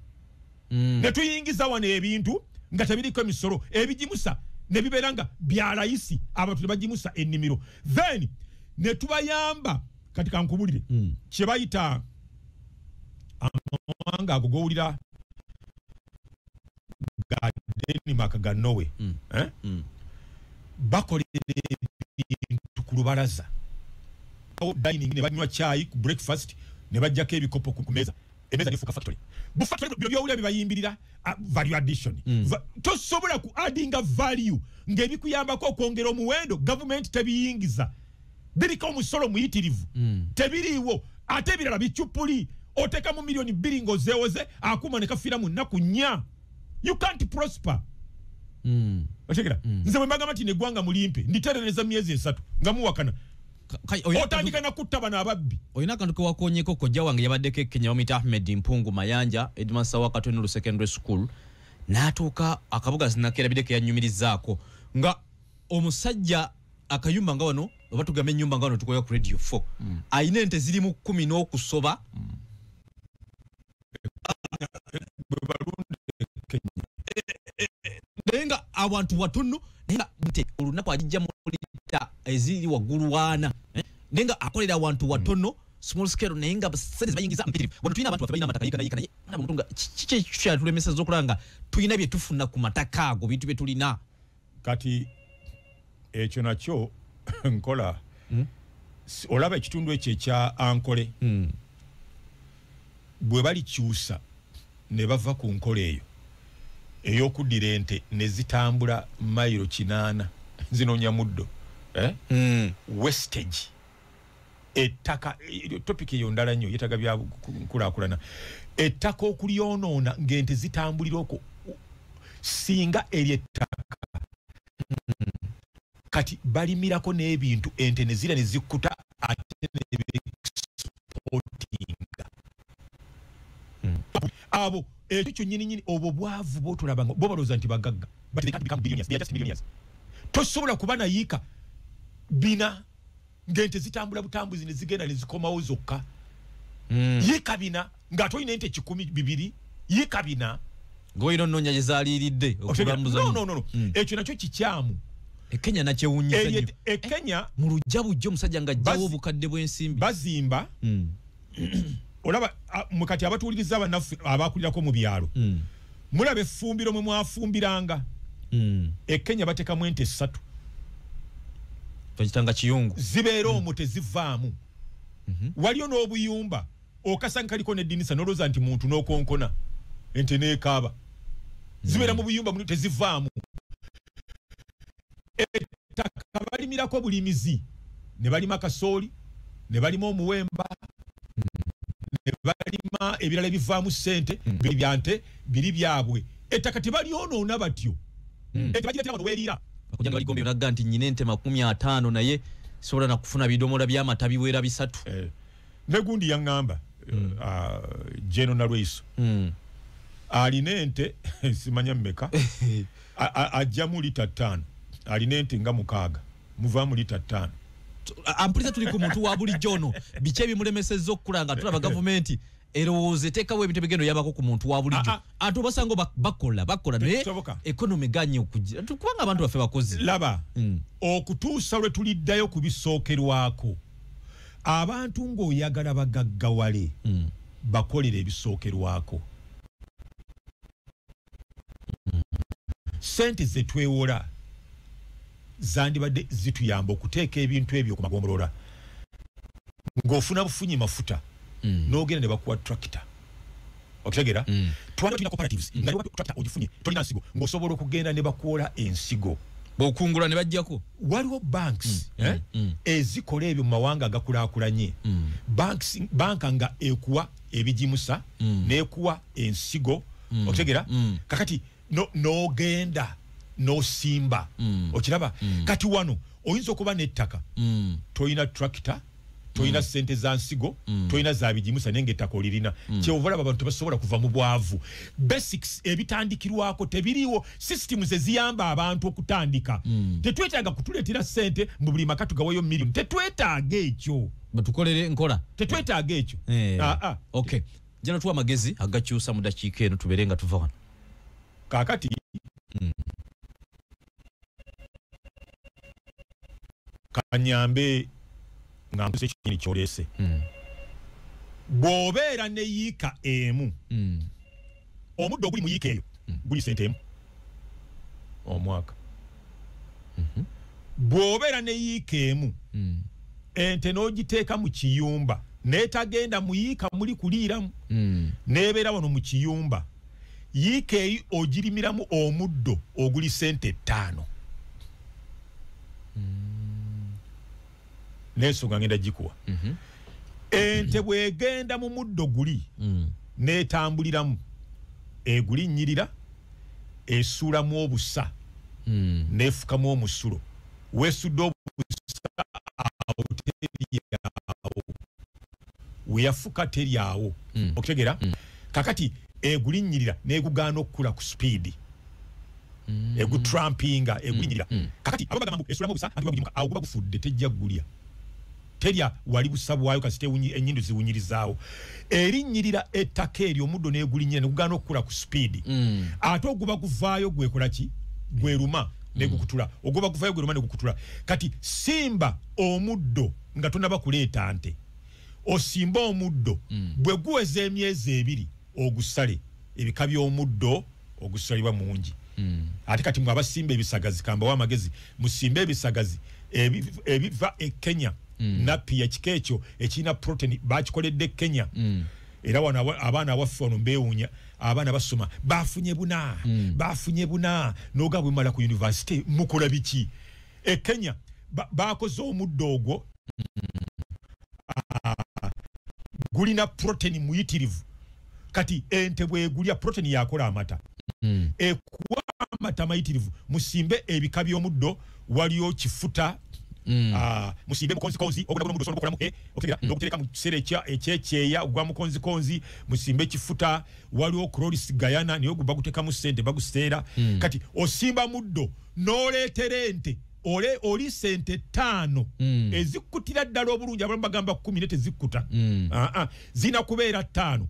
ne tuyingiza wano ebintu nga tebiriko emisolo ebigimusa ne bibeera nga bya layisi abantu tebagimusa ennimiro then ne tubayamba kati kankubulire kye bayita amawanga ago gowulira ga Denmark ga Norway bakolera ebintu ku lubalaza dining ne banywa chai ku breakfast ne bajjako ebikopo ku meza emeza nefuka factory bu factory byowulira bibayimbirira value addition tosobola ku addinga value ng'ebikuyambako okwongera omuwendo government tebiyingiza biriko omusolo muyitirivu tebiriiwo ate ebirala bicyupuli oteka mu milioni 2 ng'ozeewoze akuma ne kafiira mu nnaku 4 you can't prosper otegera nze bwe mbagamba nti neggwanga mulimpe nditerereza myezi 3 nga muwakana otandika na kutta bano ababbi oyina akantu kewakonyeko kojja wange yabaddeko Kenya wamuyita Ahmed Mpungu Mayanja Edmund Sawa Katwenulu Secondary School n'atuuka akabuga zinakerabideko yanyumirizaako nga omusajja akayumba nga wano oba tugambe ennyumba nga wano tukoya ku Radio 4 ayina ente ziri mu 10 n'okusoba nenga abantu watono nenga nte olunaku ajijja mu lita eziri waggulu wana nenga akolera abantu watono small scale nenga basente bayingiza mpitirivu wano tulina abantu babayina amataka yika naye na mutunga kiche kya tulemesa zokulanga tulina bye tufuna ku mataka ago bintu bye tulina kati ekyo nakyo nkola olaba ekitundu ekyo ekya ankole bwe bali kyusa ne bava ku nkola eyo ey'okuddira ente ne zitambula mayiro 8 zinoonya muddo wastage ettaka topic eyo ndala nnyo yetaga bya nkulaakulana ettaka okulyonoona ng'ente zitambulira okwo singa eryettaka kati balimirako n'ebintu ente ne zira ne zikkuta ate ne exportinga abo ekyo nyini obwo bwavu bwotulaba bo balooza nti bagagga but they can't become billionaires, they are just millionaires. Tosobola kuba na yika bina ng'ente zitambula butambuzi ne zigenda ne zikomawo zokka yika bina nga toyina ente 100 yika bina ngoyino nnonya gye zaaliiridde okulambuza no ekyo nakyo kikyamu Kenya nakyewunyiza nnyo Kenya mu lujja bujjo omusajja nga ajjawo obukadde bw'ensimbi bazimba olaba mukati abatuuliriza bannaffe abakulirako mu byalo mulaba effumbiro mwe mwafumbiranga Kenya batekamu ente 3 twakitanga kiyungu zibeera omwo tezivaamu waliyo n'obuyumba okasanga kaliko n'eddinisa n'olowooza nti muntu n'okonkona ente n'ekaaba zibeera mu buyumba muno tezivaamu ettaka balimirako bulimizi ne balima kasooli ne balima omuwemba balima ebirala bivaamu ssente biri byante biri byabwe ettaka tebalyonoona batyo tebagiretera wano weerira bakujja nga baligombe olaga nti nnyina ente 50 naye sobola na kufuna bidomola by'amata biwera 3 ne gundi yaŋŋamba Jeno Nalweyiso alina ente simanya mmeka ajjamu lita 5 alina ente nga 6 muvaamu lita 5 ampulisa tuli ku muntu wa bulijjo ono biki ebimulemesezza okukula nga tulaba gavumenti erowooza eteekawo ebintu ebigendo yabako ku muntu wa bulijjo ate obasanga bakola naye ekonomi ganye okujja kubanga abantu baffe bakozi laba okutuusa lwe tuliddayo ku bisookerwako abantu ng'oyagala bagaggawale bakolera ebisookerwako sente ze twewola zandibadde zituyamba okuteeka ebintu ebyo ku magombolola ng'ofuna bufunyi mafuta n'ogenda ne bakuwa tractor okitegeera twali tulina cooperatives nga tractor ogifunye tolina nsigo ng'osobola okugenda ne bakuwola ensigo bw'okungula ne bajjako waliwo banks ezikola ebyo mu mawanga agakulaakulanye banka nga ekuwa ebijimusa n'ekuwa ensigo okitegeera kakati n'ogenda n'osimba okiraba kati wano oyinza okuba n'ettaka toyina tractor toyina ssente za nsigo toyina za bijimusa naye ng'ettaka olirina kyova olaba abantu tebasobola kuva mu bwavu basics ebitandikirwako tebiriiwo systems eziyamba abantu okutandika tetwetaaga kutuleetera ssente mu buli maka tugawayo million tetwetaaga ekyo batukolere nkola tetwetaaga ekyo okay jana tuwa magezi agakyusa mu dakiika eno tubeere nga tuva wano kaakati kanyambe nga mpuse ekini kyolese bw'obeera ne yiika emu omuddo oguli mu yiika eyo guli sente emu omwaka bw'obeera ne yiika emu ente n'ogiteeka mu kiyumba n'etagenda mu yiika muli kuliiramu n'ebeera wano mu kiyumba yiika eyo ogirimiramu omuddo oguli sente 5 n'ensonga ngenda gikuwa ente bw'egenda mu muddo guli n'etambuliramu egulinnyirira esuulamu obusa n'efukamu omusulo weesudde obusa awo teryawo weyafuka teryawo okitegeera kakati egulinnyirira n'egugaana okukula ku speedi egutrumpinga egulinnyirira kakati abo bagamba mbu esuulamu obusa anti bagujimuka awo guba gufudde tejja gulya terya wali busabwayo kasite ennyindo ziwunyirizaawo erinnyirira ettaka eryo omuddo n'egulinnyira negugaana okukula ku speedi ate oguba guvaayo gwekola ki gweruma negukutula oguba guvaayo gweruma negukutula kati simba omuddo nga tonaba kuleeta nte osimba omuddo bwe guweza emyezi 2 ogusale ebika by'omuddo ogusalibwa mungi ate kati mwe abasimba ebisagazi kambawo amagezi musimba ebisagazi ebiva e Kenya nappiya kika ekyo ekirina protein bakikoledde Kenya era wano abaana abaffe wano mbeewuunya abaana basoma bafunye buna n'oga bwemala ku university mukola biki e Kenya bakoze omuddo ogwo gulina protein muyitirivu kati ente bwegulya protein yakola amata ekuwa amata mayitirivu musimbe ebika by'omuddo waliyo kifuta musimbe mukonzikonzi ogula omuddo osobola okukolamu okitegeera n'okutereka mu kiseera ekyekyeya ogwa mukonzikonzi musimbe kifuta waliwo Cloris Guyana niyo guba gutekamu ssente baguseera kati osimba muddo n'oleetera ente oli sente 5 ezikkutira ddala obulungi abamu bagamba 10 ne tezikkuta zina kubeera 5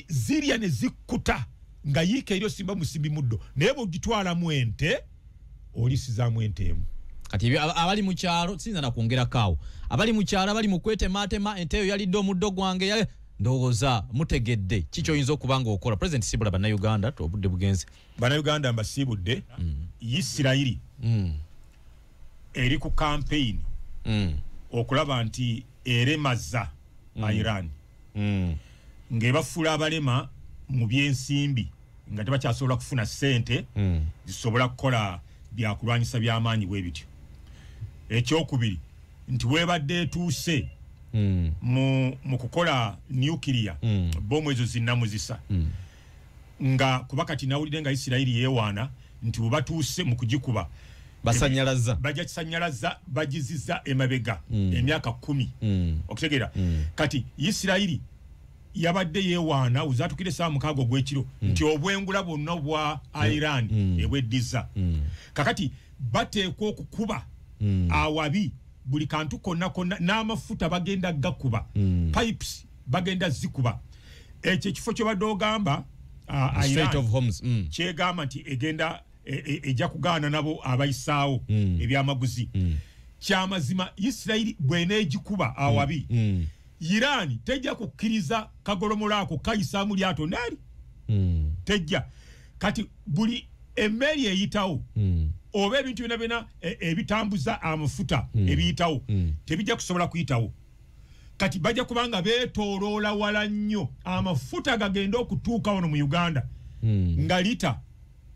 zirya ne zikkuta nga yiika eryo simba musimbi muddo naye bw'ogitwalamu ente olisizaamu ente emu kati abali mu kyalo sinza na kwongera kaawo abali mu kyalo abali mu kwetematema ente eyo yalidde omuddo gwange ndowooza mutegedde kiki oyinza okuba nga okola president sibula bannayuganda obudde bugenze bannayuganda mbasiibudde Isirayiri eri ku campaign okulaba nti eremaza Iran ng'ebafuula abalema mu byensimbi nga tebakyasobola kufuna ssente zisobola kukola byakulwanyisa by'amaanyi bwe bityo ekyokubiri nti weebadde etuuse mu kukola nuclear bomu ezo zinamuzisa nga kuba kati nawulire nga Isiraeli yewaana nti bubatuuse mu kugikuba basanyalaza bajakisanyalaza bajiziza emabega emyaka 10 okutegeera kati Isiraeli yabadde yewaana uzatukire saa mukago gwekiro nti obwengula bonna bwa Iran ebweddiza kakati bateekwa okukuba awabi buli kantu konna n'amafuta bagenda gakuba pipes bagenda zikuba ekyo kifo kyo badogamba Strait of Hormuz kyegamba nti egenda ejja kugaana nabo abayisaawo ebyamaguzi kyamazima Isiraeli bweneegikuba awabi Iran tejja kukkiriza kagolomola ako kayisaamu lyato nali tejja kati buli emmeri eyitawo oba ebintu bina ebitambuza amafuta ebiyitawo tebijja kusobola kuyitawo kati bajja kubanga beetooloola wala nnyo amafuta gagenda okutuuka wano mu Uganda nga lita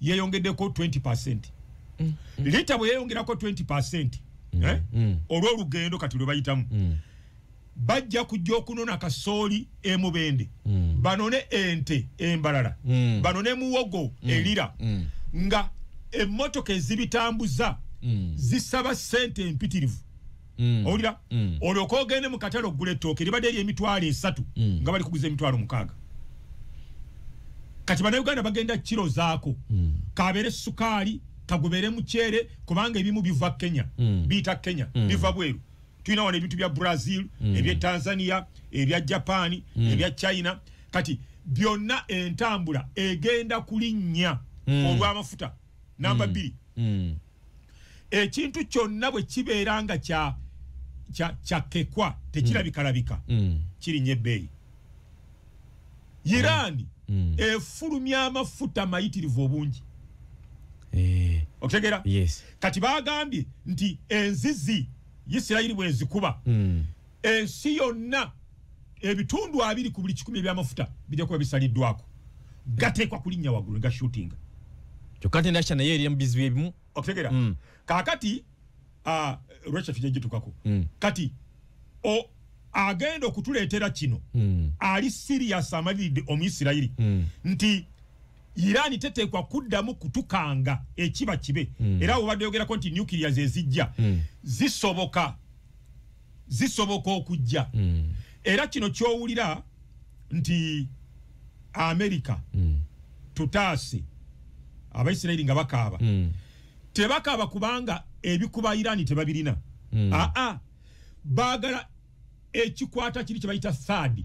yeeyongeddeko 20%. Lita bwe yeeyongerako 20% olw'olugendo kati lwe bayitamu bajja kujja okunona kasooli emubende banone ente embalala banone muwogo elira nga emmotoka ezibitambuza zisaba sente empitirivu olira olyoka ogende mu katale ogula ettooke libadde eri emitwalo 3 nga bali kuguza emitwalo 6 kati bannayuganda bagenda kiro zaako kabeere sukaali kagubere muceere kubanga ebimu biva Kenya biyita Kenya biva bweru tulina wano ebintu bya Brazil ebya Tanzania ebya Japan ebya China kati byonna entambula egenda kulinnya olw'amafuta namba 2 ekintu kyonna bwe kibeeranga kyakekwa tekirabikalabika kirinnya ebbeeyi Iran efulumya amafuta mayitirivu obungi okutegeera kati bagambye nti enzizi Isiraeli bwezikuba ensi yonna ebitundu 2 ku buli 100 ebyamafuta bijja kuba bisaliddwako gateekwa kulinnya waggulu nga shooting kyokka tendakya naye eri emubizibu ebimu okutegeera kaakati lwekyo tujja gitukako kati agenda okutuleetera kino ali serious amaliridde Omuyisirayiri nti Iran teteekwa kuddamu kutukanga ekiba kibe era obadde yogerako nti nuclear zezijja zisoboka okujja era kino kyowulira nti America tutaase Abayisirayiri nga bakaaba tebakaaba kubanga ebikuba Iran tebabirina baagala ekikwata kiri kyebayita third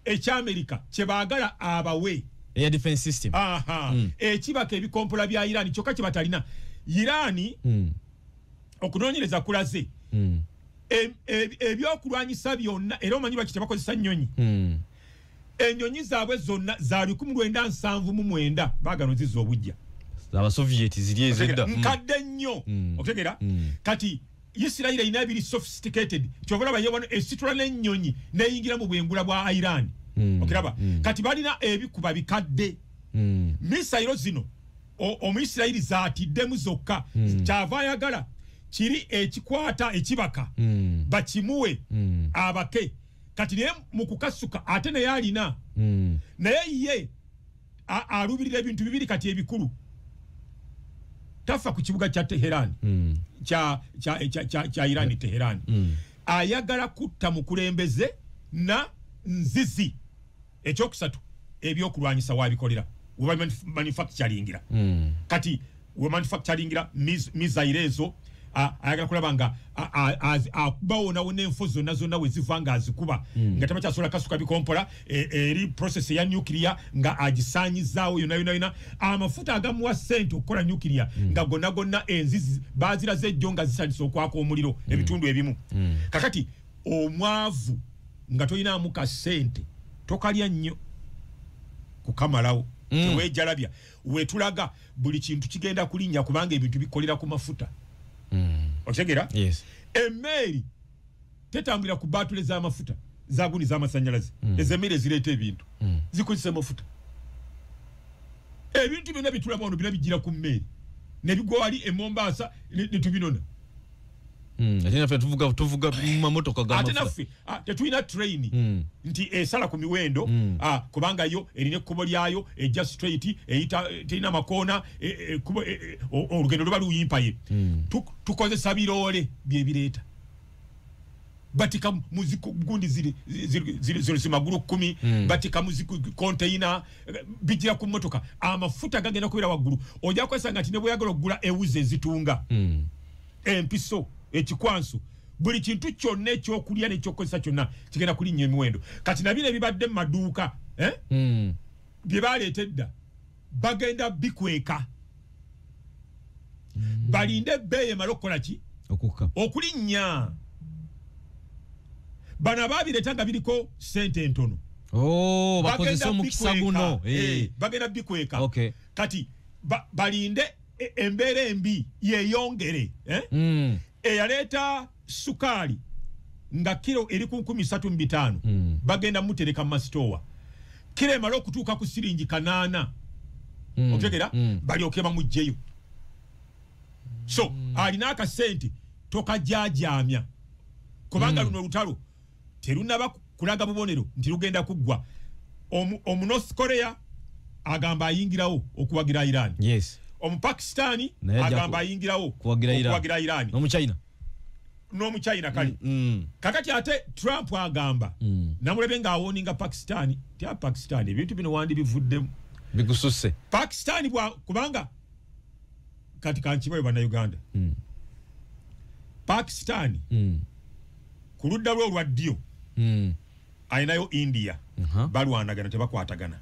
eky'Amerika kyebaagala abawe air defense system ekibaka ebikompola bya Iran kyokka kyebatalina Iran okunoonyereza kulaze ebyokulwanyisa byonna era omanyi lwaki tebakozesa nnyonyi ennyonyi zaabwe zonna za 1979 baagano ziza obujja abasovieti ziri ezedda nkadde nnyo okutegeera kati Isiraeli ina ebiri sophisticated kyobalaba yewano esitula n'ennyonyi neyingira mu bwengula bwa Iran okiraba kati balina ebikuba bikadde misayiro zino Omuyisirayiri zaatiddemu zokka kyava ayagala kiri ekikwata ekibaka bakimuwe abake kati naye mu kukasuka ate naye alina naye ye alubirira ebintu bibiri kati ebikulu tafa ku kibuga kya Teheran kya Iran Teheran ayagala kutta mukulembeze na nzizi ekyokusatu ebyokulwanyisa wabikolera we manufacturingira kati we manufacturingira mizairezo ayagala kulaba nga bawona n'enfu zonna we ziva nga azikuba nga tabakyasobola kasuka bikompola eri process ya nuclear nga agisaanyizaawo yonna amafuta agamuwa sente okukola nuclear nga gonna enzizi baziraze ejjo nga zisanyisa okwaka omuliro ebitundu ebimu kakati omwavu nga tolinaamu ka sente tokalya nnyo kukamalawo teweejalabya wetulaga buli kintu kigenda kulinnya kubanga ebintu bikolera ku mafuta okitegeera emmeeri tetambulira ku baatule z'amafuta zaguni z'amasannyalaze ez'emmeeri ezireeta ebintu zikozesa amafuta ebintu byonna bitulaba wano bina bijjira ku mmeeri ne bigwa wali e Mombasa ne tubinona Atena fe tuvuga mamotoka ga mafuta. Atena fe tetulina train nti esala ku miwendo kubanga yo erine kubo lyayo ejja straight eyina makona olugendo luba luyimpaye. Tukozesa birole byebireta. Batika muziko gundi zili maguru 10 batika muziko container bijira ku motoka amafuta gagenda kubira waguru ojja kwesanga ati ne buyagala okugula ewuze zitunga empiso ekikwansu buli kintu kyonna ekyokulya n'ekyokozesa kyonna kigenda kulinnya emiwendo kati nabine bibadde maduuka bye baleetedda bagenda bikweka balinde beye malokola ki okulinnya bana babiretanga biriko sente ntono bakozesa omukisa guno bagenda bikweka kati balinde embera embi yeyongere eyaleeta sukali nga kilo eri ku 13.5 bagenda mutereka mu masitowa kilo emala okutuuka ku siringi 8 otegera balyokeba mujjeyo so alina akasente tokajajamya kubanga luno lutalo terunaba kulaga bubonero nti lugenda kuggwa North Korea agamba ayingirawo okuwagira Iran Pakistani agamba ayingirawo okuwagira Iran n'omu China kali kakati ate Trump agamba namulebe nga awoninga Pakistani tia Pakistani ebintu bino wandi bivuddemu bigususe Pakistani kubanga kati kanchibayo bana Uganda Pakistani kuludda lwa ddyo ayinayo India balwanagana tebakwatagana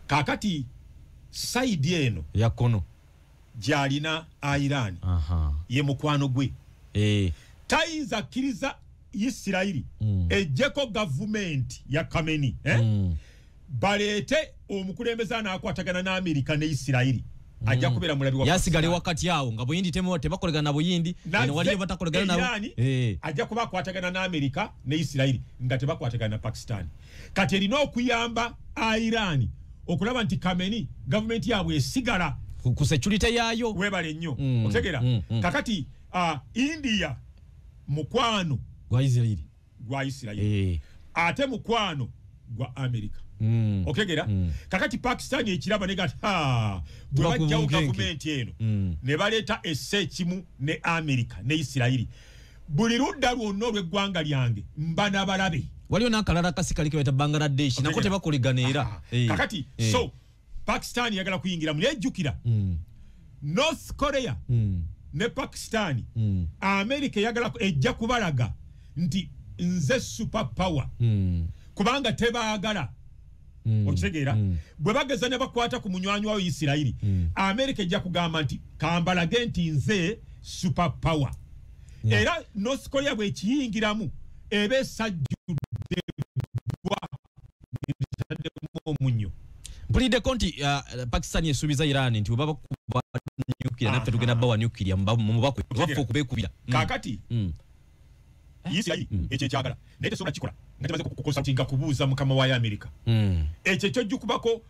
kakati side eno yakono jalina Iran ye mukwano gwe taiza kiriza Isiraeli ejjeko government ya Khamenei balete omukulembeza nakwatagana na Amerika ne Isiraeli ajja kubera mulabi wa yasigale wakati yawo nga buyindi temote bakolegana na buyindi eno waliyo batakolegana nabo ajja kuba kwatagana na Amerika ne Isiraeli nga tebakwatagana na Pakistan kati erina okuyamba Iran okulaba nti Khamenei government yabwe esigala ku security yayo webale nnyo otegera kakati India mukwano gwa Isiraeli ate mukwano gwa Amerika okegera kakati Pakistan ekiraba negati bwajja government eno ne baleta essekimu ne Amerika ne Isiraeli buli ludda lwonna olw'eggwanga lyange mbana balabe waliyo n'akalala kasikali kebeta Bangladesh nako tebakolegana era kakati so Pakistan yagala kuyingira mulejjukira North Korea ne Pakistan Amerika yagala ejja kubalaga nti nze super power kubanga tebaagala okitegeera bwe bageza ne bakwata ku munywanyi wa Isiraeli Amerika ejja kugamba nti kambalage nti nze super power era North Korea bwe kiyingiramu ebe sajjudde bwa omunyo mpulidde konti Pakistan esuubiza Iran nti baba kuba nuclear naffe tugenda bawa nuclear mubakwe baffe okubekubira kakati Isiraeli ekyo kyagala naye tesobola kikola nga temaze kukonsultinga kubuuza mukama wa Amerika ekyo kyojja kubako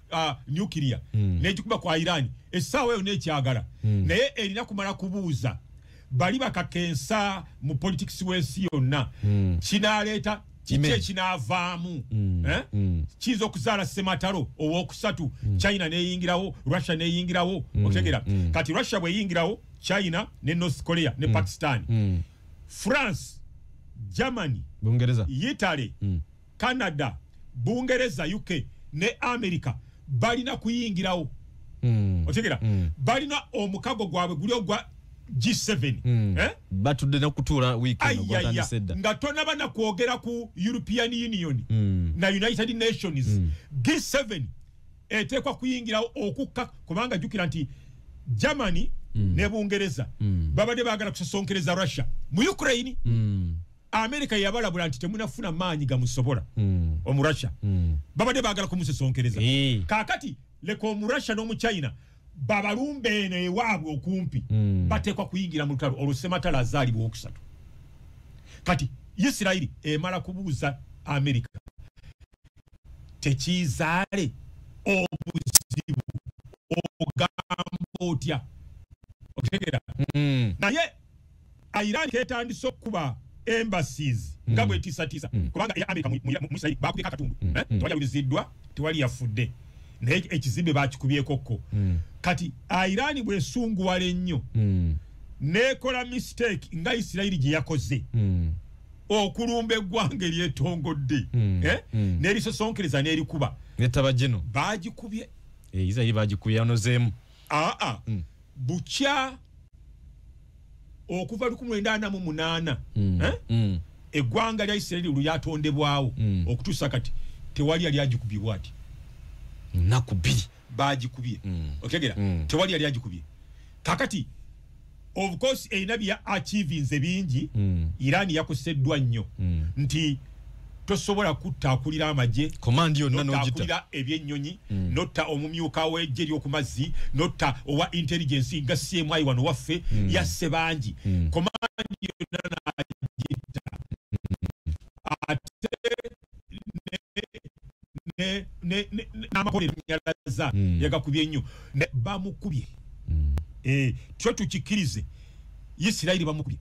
nuclear n'ejikuba kwa Iran essaawa eyo n'ekyagala naye erina kumala kubuuza bali bakakensa mu politics w'ensi yonna kinaleeta kiki kinavaamu kiza okuzaala sematalo owokusatu China neyingirawo Russia neyingirawo otegera kati Russia bweyingirawo China ne North Korea ne Pakistan France Germany Bungereza Italy Canada Bungereza UK ne America balina kuyingirawo otegera balina omukago gwabwe guli ogwa G7 batudde n'okutuula weekend ogwatandise nga tonaba na kwogera ku European Union na United Nations G7 etekwa kuyingirawo okukka kubanga jukira nti Germany ne Bungereza babadde baagala kusosonkereza Russia mu Ukraine America yabalabula nti temunafuna maanyi gamusobola omu Russia babadde baagala kumusosonkereza kakati leko omu Russia n'omu China babalumbe eno ewaabwe okumpi batekwa kuyingira mu lutalo olusematala azaalibwa okusatu kati Isiraeli emala kubuuza Amerika tekizaale obuzibu ogamba otya otegera naye Iran ketandise okuba embassies nga bwe tisa kubanga ya America mu Israel bakubye katundu tewali uliziddwa tewali yafudde naye ekizimbe bakikubyeko ko kati Iran bwe sunguwala ennyo nekola mistake nga Israel gye yakoze okulumba eggwanga eryetongodde n'erisosonkereza n'erikuba netabajeno bagikubye Israel bagikubye anozeemu bukya okuva 1948 eggwanga lya Israel lyatondebwawo okutuusa kati tewali yali agikubye bwati nakubiri bagikubye okegera tewali yali agikubye kakati of course bya achievings bingi Iran yakoseddwa nnyo nti tosobola kutakulira amaje command yonna n'ogita takulira ebyennyonyi notta omumyuka w'eggye ly'okumazzi notta owa intelligence nga CMI wano waffe yasse bangi command yonna n'agita ate n'amakolero nyalaza yagakubye nnyo bamukubye kyo tukikirize Isirairi bamukubye